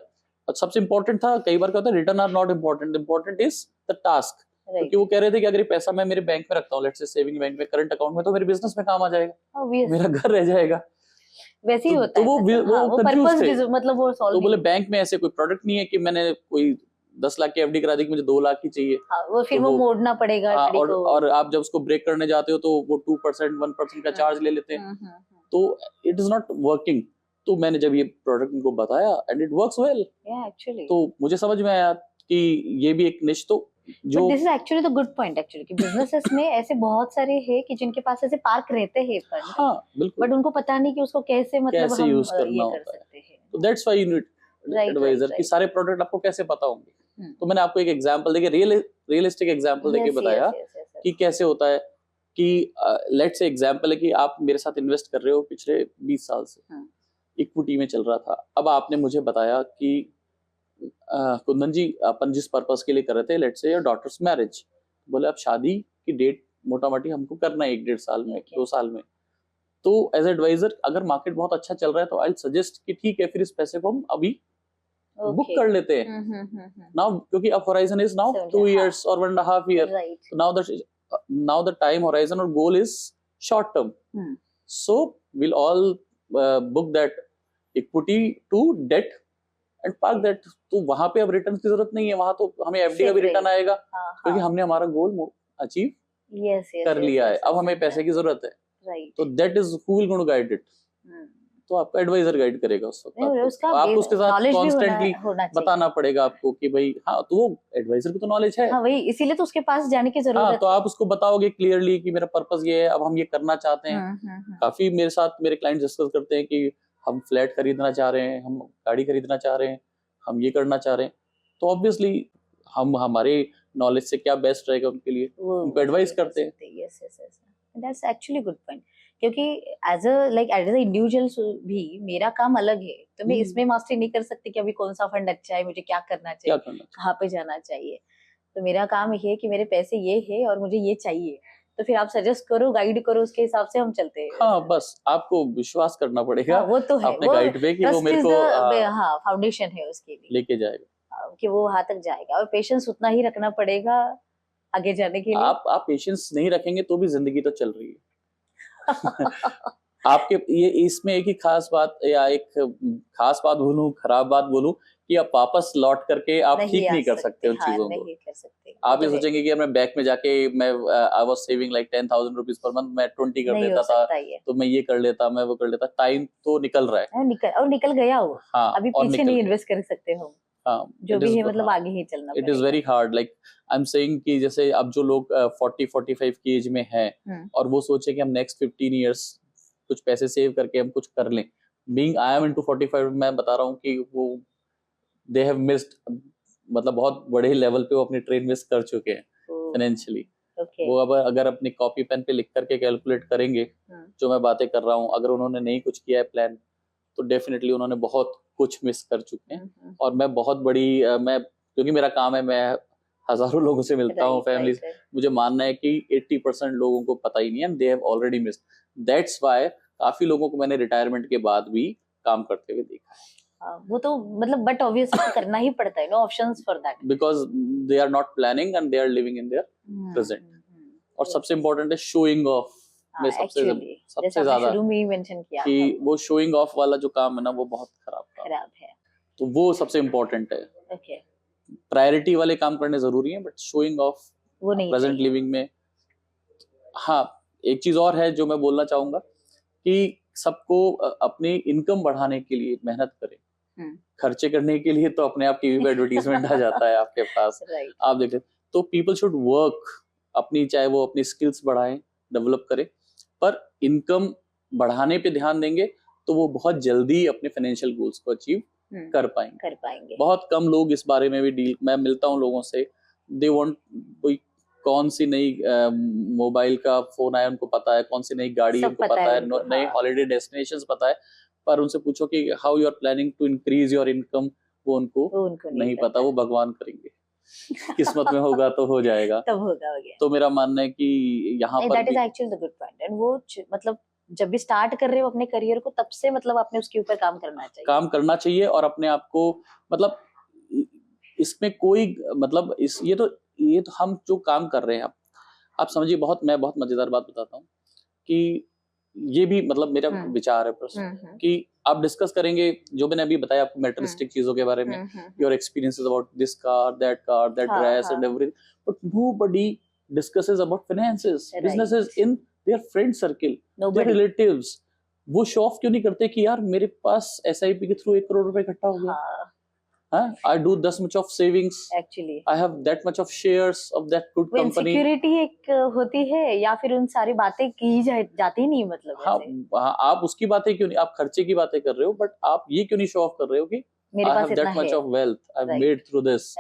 और सबसे इम्पोर्टेंट था, कई बार क्या होता है, return are not important, important is the task. क्योंकि वो कह रहे थे कि अगर ये पैसा मैं मेरे बैंक में रखता हूँ, लेट्स से सेविंग बैंक में, करंट अकाउंट में, तो मेरे बिजनेस में काम आ जाएगा, मेरा घर रह जाएगा. वैसे ही होता है. वो कंफ्यूज थे. मतलब वो तो बोले बैंक में ऐसे कोई प्रोडक्ट नहीं है कि मैंने कोई 10 लाख की एफडी करा दी, मुझे 2 लाख की चाहिए. वो फिर वो मोड़ना पड़ेगा. और आप जब उसको ब्रेक करने जाते हो तो वो 2%, 1% का चार्ज ले लेते हैं. तो इट इज नॉट वर्किंग. तो मैंने जब ये प्रोडक्ट उनको बताया, and it works well, actually, तो मुझे समझ में आया कि ये भी एक निश, तो जो this is actually the good point actually, कि बिजनेसेस में ऐसे बहुत सारे हैं कि जिनके पास ऐसे पार्क रहते हैं फंड. हाँ, बिल्कुल. बट उनको पता नहीं कि उसको कैसे मतलब हम यूज करना होता है. तो that's why you need advisor कि सारे प्रोडक्ट आपको कैसे पता होंगे. तो मैंने आपको एक एग्जांपल देके, रियलिस्टिक एग्जांपल देके बताया कि कैसे होता है. कि लेट्स से एग्जांपल है कि आप मेरे साथ इन्वेस्ट कर रहे हो पिछले 20 साल से, इक्विटी में चल रहा था. अब आपने मुझे बताया कि कुंदन जी, अपन जिस पर्पस के लिए कर रहे थे, let's say your daughters marriage, बोले अब शादी की डेट मोटा मोटी हमको करना है 1-1.5 साल में, 2 साल में. तो एज एडवाइजर अगर मार्केट बहुत अच्छा चल रहा है तो आई सजेस्ट कि ठीक है, फिर इस पैसे को हम अभी बुक कर लेते हैं नाउ, क्योंकि अब होराइजन इज नाउ 2 years और 1.5 year. Now the time horizon और goal is short term. So will all book that equity to debt and park that. तो वहां पे अब रिटर्न की जरूरत नहीं है, वहां तो हमें एफडी का भी रिटर्न आएगा, क्योंकि हमने हमारा गोल अचीव कर लिया है. अब हमें पैसे की जरूरत है. तो that is who will gonna guide it. तो आपका एडवाइजर गाइड करेगा उस वक्त नहीं, आपको। उसका तो आपको उसके साथ नॉलेज भी कॉन्स्टेंटली होना चाहिए। बताना पड़ेगा आपको कि भाई हाँ, तो वो एडवाइजर को तो नॉलेज है। हाँ वही, इसीलिए तो उसके पास जाने की हाँ, जरूरत तो है। आप उसको बताओगे क्लियरली कि मेरा पर्पस ये है, अब हम ये करना चाहते हैं। काफी मेरे साथ मेरे क्लाइंट डिस्कस करते हैं कि हम फ्लैट खरीदना चाह रहे हैं, हम गाड़ी खरीदना चाह रहे हैं, हम ये करना चाह रहे हैं। तो ऑब्वियसली हम हमारे नॉलेज से क्या बेस्ट रहेगा उनके लिए, उनको एडवाइस करते हैं। Yes yes yes, that's actually good point. क्योंकि as a like as a individual भी मेरा काम अलग है, तो मैं इसमें मास्टरी नहीं कर सकती कि अभी कौन सा फंड अच्छा है, मुझे क्या करना क्या चाहिए, करना कहाँ पे जाना चाहिए। तो मेरा काम ये है कि मेरे पैसे ये है और मुझे ये चाहिए, तो फिर आप सजेस्ट करो, गाइड करो, उसके हिसाब से हम चलते हैं। हाँ, बस आपको विश्वास करना पड़ेगा हाँ वो तो है, अपने वो गाइड पे कि वो ट्रस्ट मेरे इज को द हाँ फाउंडेशन है उसके लिए, लेके जाएगा। कि वो वहां तक जाएगा। और पेशेंस उतना ही रखना पड़ेगा आगे जाने के लिए। आप पेशेंस नहीं रखेंगे तो भी जिंदगी तो चल रही है। आपके ये इसमें एक ही खास बात या एक खास बात बोलूं, खराब बात बोलूं, कि आप वापस लौट करके आप ठीक आ नहीं कर सकते उन हाँ, चीजों को। नहीं कर सकते, आप ये तो है। सोचेंगे कि मैं बैंक में जाके मैं I was saving like 10,000 rupees per month, मैं 20 कर नहीं देता हो था, सकता ये। तो मैं ये कर लेता, मैं वो कर लेता। टाइम तो निकल रहा है। निकल गया वो। हाँ, अभी और पीछे निकल नहीं गया। इन्वेस्ट कर सकते हम, हाँ, जो इट भी इज, है मतलब हाँ, आगे ही चलना इट इज पड़ेगा। Very hard. Like I am saying कि जैसे अब जो लोग 40-45 की एज में हैं और वो सोचे कि हम नेक्स्ट 15 इयर्स कुछ पैसे सेव करके हम कुछ कर लें। बीइंग आई एम इनटू 45, मैं बता रहा हूँ कि वो दे हैव मिस्ड, मतलब बहुत बड़े लेवल पे वो अपनी ट्रेन मिस कर चुके हैं फाइनेंशियली। ओके। वो अब अगर अपनी कॉपी पेन पे लिख करके कैलकुलेट करेंगे जो मैं बातें कर रहा हूँ, अगर उन्होंने नहीं कुछ किया है प्लान, तो डेफिनेटली उन्होंने बहुत कुछ मिस कर चुके हैं। और मैं बहुत बड़ी मैं, क्योंकि मेरा काम है, मैं हजारों लोगों से मिलता हूँ, फैमिली, मुझे मानना है कि 80% लोगों को पता ही नहीं है, and they have already missed. That's why काफी लोगों को मैंने रिटायरमेंट के बाद भी काम करते हुए देखा है। वो तो मतलब बट ऑब्वियसली करना ही पड़ता है, no options for that, because they are not planning and they are living in their present. और सबसे इम्पोर्टेंट है शोइंग ऑफ में, सबसे ज्यादा शुरू में ही मेंशन किया कि वो शोइंग ऑफ वाला जो काम है ना, वो बहुत खराब है। तो वो सबसे इम्पोर्टेंट है। ओके, प्रायोरिटी वाले काम करने जरूरी है, बट शोइंग ऑफ वो नहीं प्रेजेंट लिविंग में। हाँ, एक चीज और है जो मैं बोलना चाहूंगा कि सबको अपनी इनकम बढ़ाने के लिए मेहनत करें। खर्चे करने के लिए तो अपने आप टीवी पे एडवर्टीजमेंट आ जाता है आपके पास, आप देख लें। तो पीपल शुड वर्क अपनी, चाहे वो अपनी स्किल्स बढ़ाएं, डेवलप करें, पर इनकम बढ़ाने पे ध्यान देंगे तो वो बहुत जल्दी अपने फाइनेंशियल गोल्स को अचीव कर पाएंगे। बहुत कम लोग इस बारे में भी डील, मैं मिलता हूँ लोगों से, दे वांट कोई कौन सी नई मोबाइल का फोन आया उनको पता है, कौन सी नई गाड़ी उनको पता है, नए हॉलिडे डेस्टिनेशंस पता है, पर उनसे पूछो कि how you are planning to increase your income, वो उनको नहीं पता। वो भगवान करेंगे, किस्मत में होगा तो हो जाएगा, तब होगा। तो मेरा मानना है कि यहाँ पर that is actually the good point. And वो मतलब जब भी स्टार्ट कर रहे हो अपने करियर को, तब से मतलब आपने उसके ऊपर काम करना चाहिए और अपने आप को, मतलब इसमें कोई मतलब ये तो हम जो काम कर रहे हैं, आप समझिए, मैं बहुत मजेदार बात बताता हूँ कि ये भी मतलब मेरा विचार है प्रश्न कि आप डिस्कस करेंगे जो मैंने अभी बताया आपको मेटेरियलिस्टिक चीजों के बारे में, your experiences about this car, that dress and everything, but nobody discusses about finances, businesses in their friend circle, their relatives. वो शो ऑफ क्यों नहीं करते कि यार मेरे पास SIP के थ्रू 1 करोड़ रुपए इकट्ठा हो गया, I do this much of savings, actually I have that much of shares of that good company। Security एक होती है, या फिर उन सारी बातें की जाती नहीं, मतलब हाँ, आप उसकी बातें क्यों नहीं, आप खर्चे की बातें कर रहे हो, बट आप ये क्यों नहीं शो ऑफ कर रहे हो कि मेरे I pass have that much of wealth I've made through this,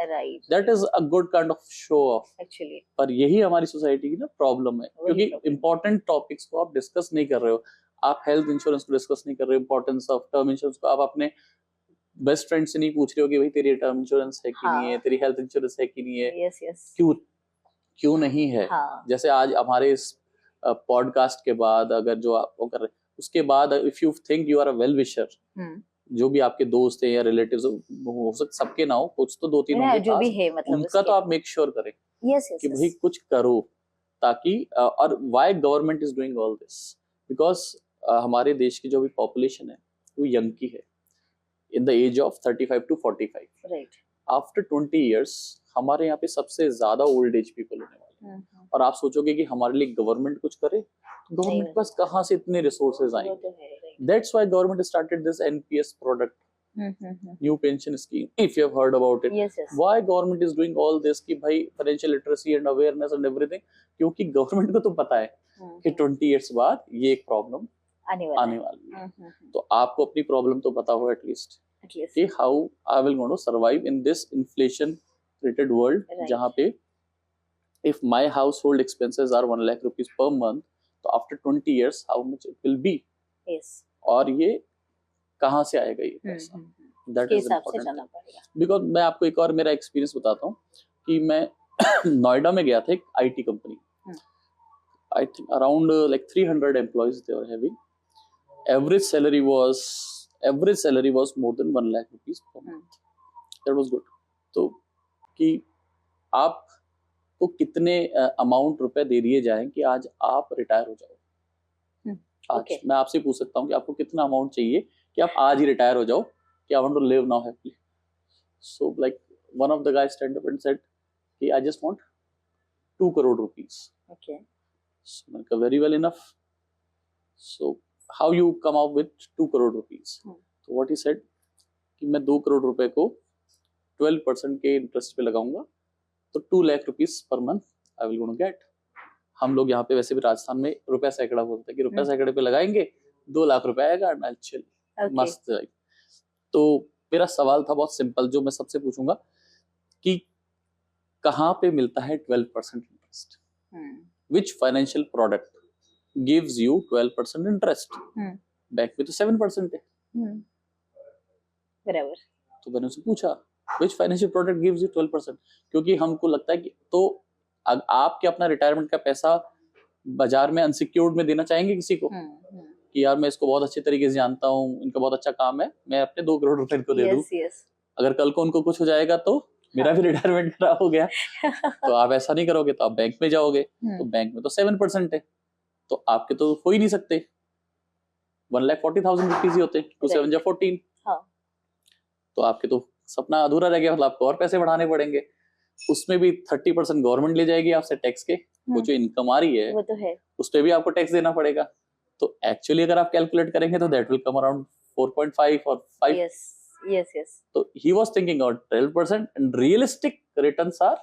that is a good kind of show off actually। पर यही हमारी सोसाइटी की ना प्रॉब्लम है, क्योंकि इंपॉर्टेंट टॉपिक्स को आप डिस्कस नहीं कर रहे हो। आप हेल्थ इंश्योरेंस को डिस्कस नहीं कर रहे हो, इंपॉर्टेंस ऑफ टर्म इंश्योरेंस को आप अपने बेस्ट फ्रेंड से नहीं पूछ रहे हो कि भाई तेरी टर्म इंश्योरेंस है कि नहीं है, तेरी हेल्थ इंश्योरेंस है कि नहीं है, क्यों नहीं है। जैसे आज हमारे इस पॉडकास्ट के बाद, अगर जो आप वो कर रहे हैं उसके बाद, if you think you are a well wisher, जो भी आपके दोस्त हैं या रिलेटिव्स हो सकते, सबके ना हो, कुछ तो 2-3 होंगे जो भी है, मतलब उनका तो आप मेक श्योर करें कि भाई कुछ करो, ताकि और why government is doing all this, because हमारे देश की जो भी पॉपुलेशन है वो यंग की है, in the age of 35 to 45, right। after 20 years हमारे यहाँ पे सबसे ज्यादा ओल्ड एज पीपल होने वाले हैं। और आप सोचोगे कि हमारे लिए गवर्नमेंट कुछ करे, तो गवर्नमेंट के पास कहाँ से इतने रिसोर्सेज आएंगे। That's why government started this NPS product, new pension scheme, if you have heard about it. Yes, yes. Why government is doing all this कि भाई financial literacy and awareness and everything, क्योंकि government को तो पता है कि 20 years बाद ये एक problem आने वाला आने है. वाली है. तो आपको अपनी problem तो पता हो at least At least. कि how I will going to survive in this inflation rated world, Right. जहाँ पे if my household expenses are 1 lakh rupees per month, तो after 20 years how much it will be, Yes. और ये कहाँ से आएगा ये पैसा, दैट के इज हिसाब से इम्पोर्टेंट. जाना पड़ेगा. बिकॉज मैं आपको एक और मेरा एक्सपीरियंस बताता हूँ कि मैं नोएडा में गया था एक IT company. I think around like 300 employees they were having. Average salary was more than 1 lakh rupees per month. That was good. तो कि आपको कितने अमाउंट रुपए दे दिए जाएं कि आज आप रिटायर हो जाओ. आज Okay. मैं आपसे पूछ सकता हूँ कि आपको कितना अमाउंट चाहिए कि आप आज ही रिटायर हो जाओ, कि I want to live now happily. So like one of the guys stand up and said कि I just want 2 crore rupees. Okay. So मैंने कहा very well enough. So how you come out with 2 crore rupees. तो what he said कि मैं 2 करोड़ रुपए को 12% के interest पे लगाऊंगा, तो 2 lakh rupees per month I will gonna get. हम लोग यहाँ पे वैसे भी राजस्थान में रुपया सैकड़ा बोलते हैं कि रुपया सैकड़े पे लगाएंगे 2 लाख रुपए आएगा एंड आई चिल Okay. मस्त. तो मेरा सवाल था बहुत सिंपल जो मैं सबसे पूछूंगा कि कहाँ पे मिलता है 12% interest. Which financial product gives you 12% interest. Bank में तो 7% है. बराबर. तो मैंने उससे पूछा which financial product gives you 12%, क्योंकि हमको लगता है कि तो आपके अपना रिटायरमेंट का पैसा बाजार में अनसिक्योर्ड में देना चाहेंगे किसी को कि यार मैं इसको बहुत अच्छे तरीके से जानता हूँ, इनका बहुत अच्छा काम है, मैं अपने 2 करोड़ रुपए इनको दे दूं. अगर कल को उनको कुछ हो जाएगा तो मेरा भी रिटायरमेंट खराब हो गया. तो आप ऐसा नहीं करोगे तो आप बैंक में जाओगे. तो बैंक में तो 7% है, तो आपके तो हो ही नहीं सकते. 1,40,000 रुपीज ही होते हैं. 2 7 जा 14. तो आपके तो सपना अधूरा रह गया. मतलब आपको और पैसे बढ़ाने पड़ेंगे. उसमें भी 30% गवर्नमेंट ले जाएगी आपसे टैक्स के. वो जो इनकम आ रही है वो तो है, उस पे भी आपको टैक्स देना पड़ेगा. तो एक्चुअली अगर आप कैलकुलेट करेंगे तो दैट विल कम अराउंड 4.5 और 5. yes. तो he was thinking about 12% and realistic returns are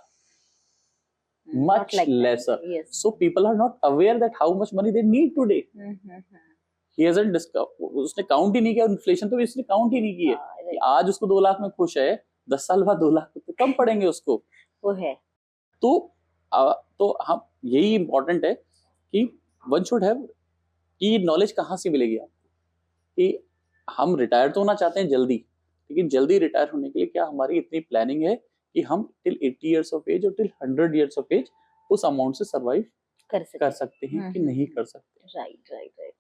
much Not like that. lesser. Yes. So people are not aware that how much money they need today. He hasn't discovered. उसने count ही नहीं किया. Inflation तो भी उसने count ही नहीं की है कि आज उसको 2 लाख में खुश है, 10 साल बाद 2 लाख तो कम पड़ेंगे उसको. वो है. तो हम यही इम्पोर्टेंट है कि वन शुड हैव कि नॉलेज कहाँ से मिलेगी आपको कि हम रिटायर तो होना चाहते हैं जल्दी, लेकिन जल्दी रिटायर होने के लिए क्या हमारी इतनी प्लानिंग है कि हम टिल 80 इयर्स ऑफ एज और टिल 100 इयर्स ऑफ एज उस अमाउंट से सर्वाइव कर सकते हैं कि नहीं कर सकते. राइट.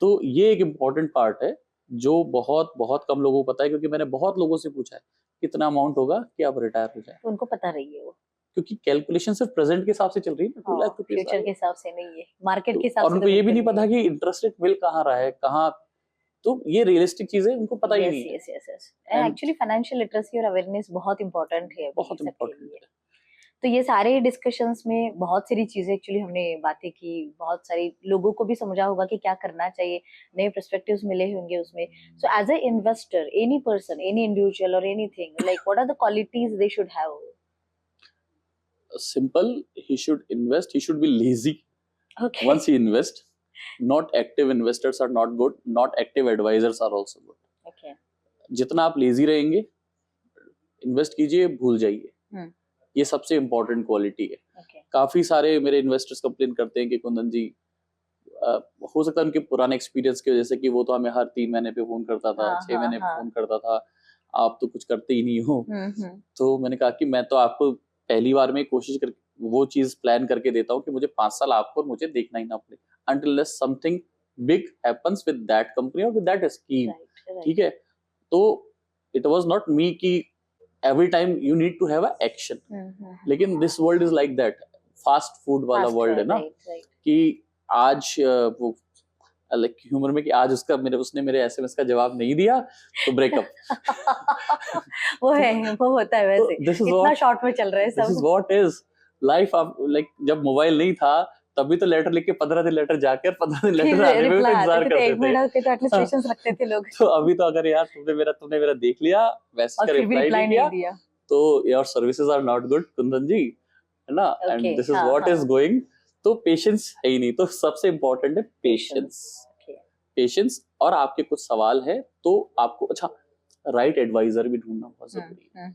तो ये एक इम्पोर्टेंट पार्ट है जो बहुत बहुत कम लोगों को पता है, क्योंकि मैंने बहुत लोगों से पूछा है कितना अमाउंट होगा कि आप रिटायर हो जाए. तो उनको पता रही है वो, क्योंकि कैलकुलेशन सिर्फ प्रेजेंट के हिसाब से चल रही है. 2 लाख रुपए फ्यूचर के हिसाब से नहीं है, मार्केट के हिसाब से. और उनको ये भी नहीं पता कि इंटरेस्ट रेट मिल कहाँ रहा है, कहाँ. तो ये रियलिस्टिक चीजें उनको पता ही नहीं है. यस. एक्चुअली फाइनेंशियल लिटरेसी और अवेयरनेस बहुत इंपॉर्टेंट है. बहुत इम्पोर्टेंट है. तो ये सारे डिस्कशंस में बहुत सारी चीजें एक्चुअली हमने बातें की, बहुत सारी लोगों को भी समझा होगा कि क्या करना चाहिए, नए पर्सपेक्टिव्स मिले होंगे उसमें. So as a investor, any person, any individual और anything, like what are the qualities they should have? Simple, he should invest, he should be lazy. Okay. Once he invest, not active investors are not good, not active advisors are also good. Okay. जितना आप lazy रहेंगे, invest कीजिए, भूल जाइए. ये सबसे important quality है. Okay. काफी सारे मेरे इन्वेस्टर्स कंप्लेन करते हैं कि कुंदन जी, हो सकता है उनके पुराने एक्सपीरियंस की वजह से कि वो तो हमें हर 3 महीने पे फोन करता था, 6 महीने पे फोन करता था, आप तो कुछ करते ही नहीं हो. तो मैंने कहा कि मैं तो आपको पहली बार में कोशिश करके वो चीज प्लान करके देता हूँ कि मुझे 5 साल आपको और मुझे देखना ही ना पड़े, until something big happens with that company or with that scheme. ठीक है. तो it was not me कि every time you need to have a action. लेकिन this world is like that, fast food वाला वर्ल्ड है ना, कि आज वो लाइक ह्यूमर में कि आज उसने मेरे एसएमएस का जवाब नहीं दिया तो ब्रेकअप. वो है, वो होता है वैसे. इतना शॉर्ट में चल रहा है सब. This is what is life. Like जब मोबाइल नहीं था तभी तो लेटर लिख के 15 दिन लेटर जाकर 15 दिन लेटर आने में भी रिप्लाई इंतजार आते थे, करते एक थे। मिनट के तो एटलीस्ट हाँ। पेशेंस रखते थे लोग। तो अभी तो अगर यार तुमने मेरा देख लिया, मैसेज और का फिर भी रिप्लाई रिप्लाई नहीं नहीं किया, दिया। तो your services are not good Kundan ji, है ना, एंड ओके, दिस इज हाँ व्हाट इज हाँ, गोइंग। तो पेशेंस है ही नहीं, तो सबसे इम्पोर्टेंट है पेशेंस। पेशेंस। ओके, पेशेंस, और आपके कुछ सवाल है तो आपको, अच्छा, राइट एडवाइजर भी ढूंढना बहुत जरूरी है।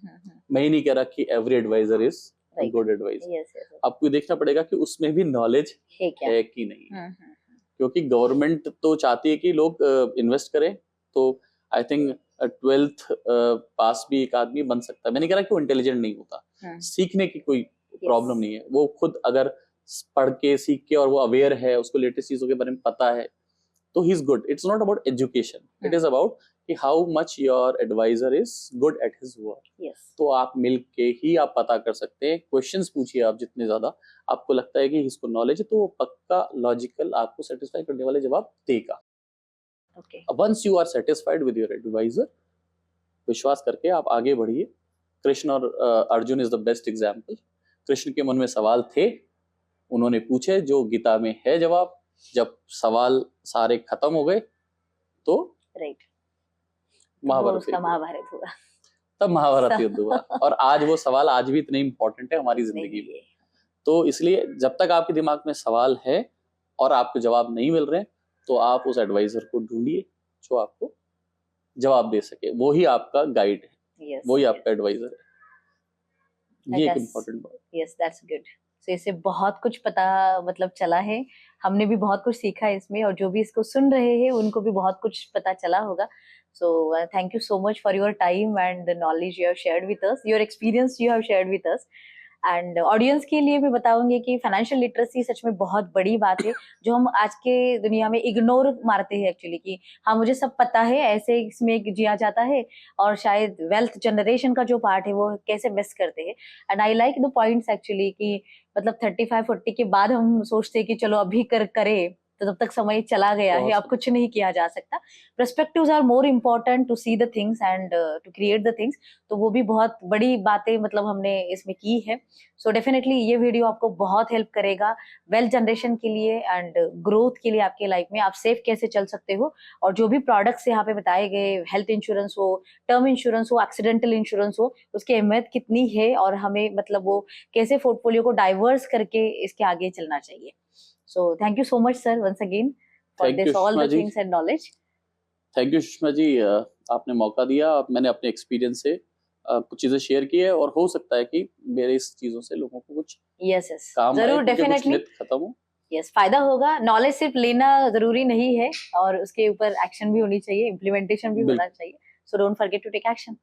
मैं ही नहीं कह रहा कि every advisor is right, good advisor, yes yes, आपको देखना पड़ेगा कि उसमें भी नॉलेज है क्या? है कि नहीं है। क्योंकि गवर्नमेंट तो चाहती है कि लोग इन्वेस्ट करें, तो आई थिंक 12th पास भी एक आदमी बन सकता है। मैं नहीं कह रहा कि वो इंटेलिजेंट नहीं होता, सीखने की कोई प्रॉब्लम नहीं है, वो खुद अगर पढ़ के सीख के और वो अवेयर है, उसको लेटेस्ट चीजों के बारे में पता है, तो he is good. It's not about education, it is about कि how much your advisor is good at his work. Yes, तो आप मिल के ही आप पता कर सकते हैं। क्वेश्चंस पूछिए आप जितने ज्यादा आपको लगता है कि इसको नॉलेज है, तो वो पक्का लॉजिकल आपको सेटिस्फाई करने वाले जवाब देगा। Okay, once you are satisfied with your advisor, विश्वास करके आप आगे बढ़िए। कृष्ण और Arjun is the best example. Krishna के मन में सवाल थे, उन्होंने पूछे, जो गीता में है जवाब। जब सवाल सारे खत्म हो गए तो राइट, महाभारत उसका युद्ध हुआ। महाभारत हुआ। तब महाभारत युद्ध हुआ, और आज वो सवाल आज भी इतने इंपॉर्टेंट है हमारी जिंदगी में। तो इसलिए जब तक आपके दिमाग में सवाल है और आपको जवाब नहीं मिल रहे, तो आप उस एडवाइजर को ढूंढिए जो आपको जवाब दे सके। वो ही आपका गाइड है, वो ही आपका एडवाइजर है। ये एक इम्पोर्टेंट बात। Yes, that's good. सो इससे बहुत कुछ पता मतलब चला है, हमने भी बहुत कुछ सीखा है इसमें, और जो भी इसको सुन रहे हैं उनको भी बहुत कुछ पता चला होगा। So thank you so much for your time and the knowledge you have shared with us, your experience you have shared with us. And audience के लिए भी बताऊंगी कि फाइनेंशियल लिटरेसी सच में बहुत बड़ी बात है, जो हम आज के दुनिया में इग्नोर मारते हैं एक्चुअली, कि हाँ मुझे सब पता है, ऐसे इसमें जिया जाता है, और शायद वेल्थ जनरेशन का जो पार्ट है वो कैसे मिस करते हैं। And I like the points actually कि मतलब 35-40 के बाद हम सोचते हैं कि चलो अभी करे, तो तब तक समय चला गया है, अब कुछ नहीं किया जा सकता। Perspectives are more important to see the things and to create the things. तो वो भी बहुत बड़ी बातें मतलब हमने इसमें की है। सो डेफिनेटली ये वीडियो आपको बहुत हेल्प करेगा वेल्थ जनरेशन के लिए एंड ग्रोथ के लिए आपके लाइफ में। आप सेफ कैसे चल सकते हो, और जो भी प्रोडक्ट्स यहाँ पे बताए गए, हेल्थ इंश्योरेंस हो, टर्म इंश्योरेंस हो, एक्सीडेंटल इंश्योरेंस हो, उसकी अहमियत कितनी है, और हमें मतलब वो कैसे पोर्टफोलियो को डाइवर्स करके इसके आगे चलना चाहिए। So thank you so much, sir, once again for Thank this you, all Sushma the ji. things and knowledge. Thank you Sushma ji, आपने मौका दिया, मैंने अपने एक्सपीरियंस से कुछ चीजें शेयर की है, और हो सकता है कि मेरे इस चीजों से लोगों को कुछ Yes, yes, काम जरूर, आए, कुछ डेफिनेटली मिथ खत्म हो। यस, फायदा होगा। नॉलेज सिर्फ लेना जरूरी नहीं है, और उसके ऊपर एक्शन भी होनी चाहिए, इम्प्लीमेंटेशन भी होना चाहिए। So don't forget to take action.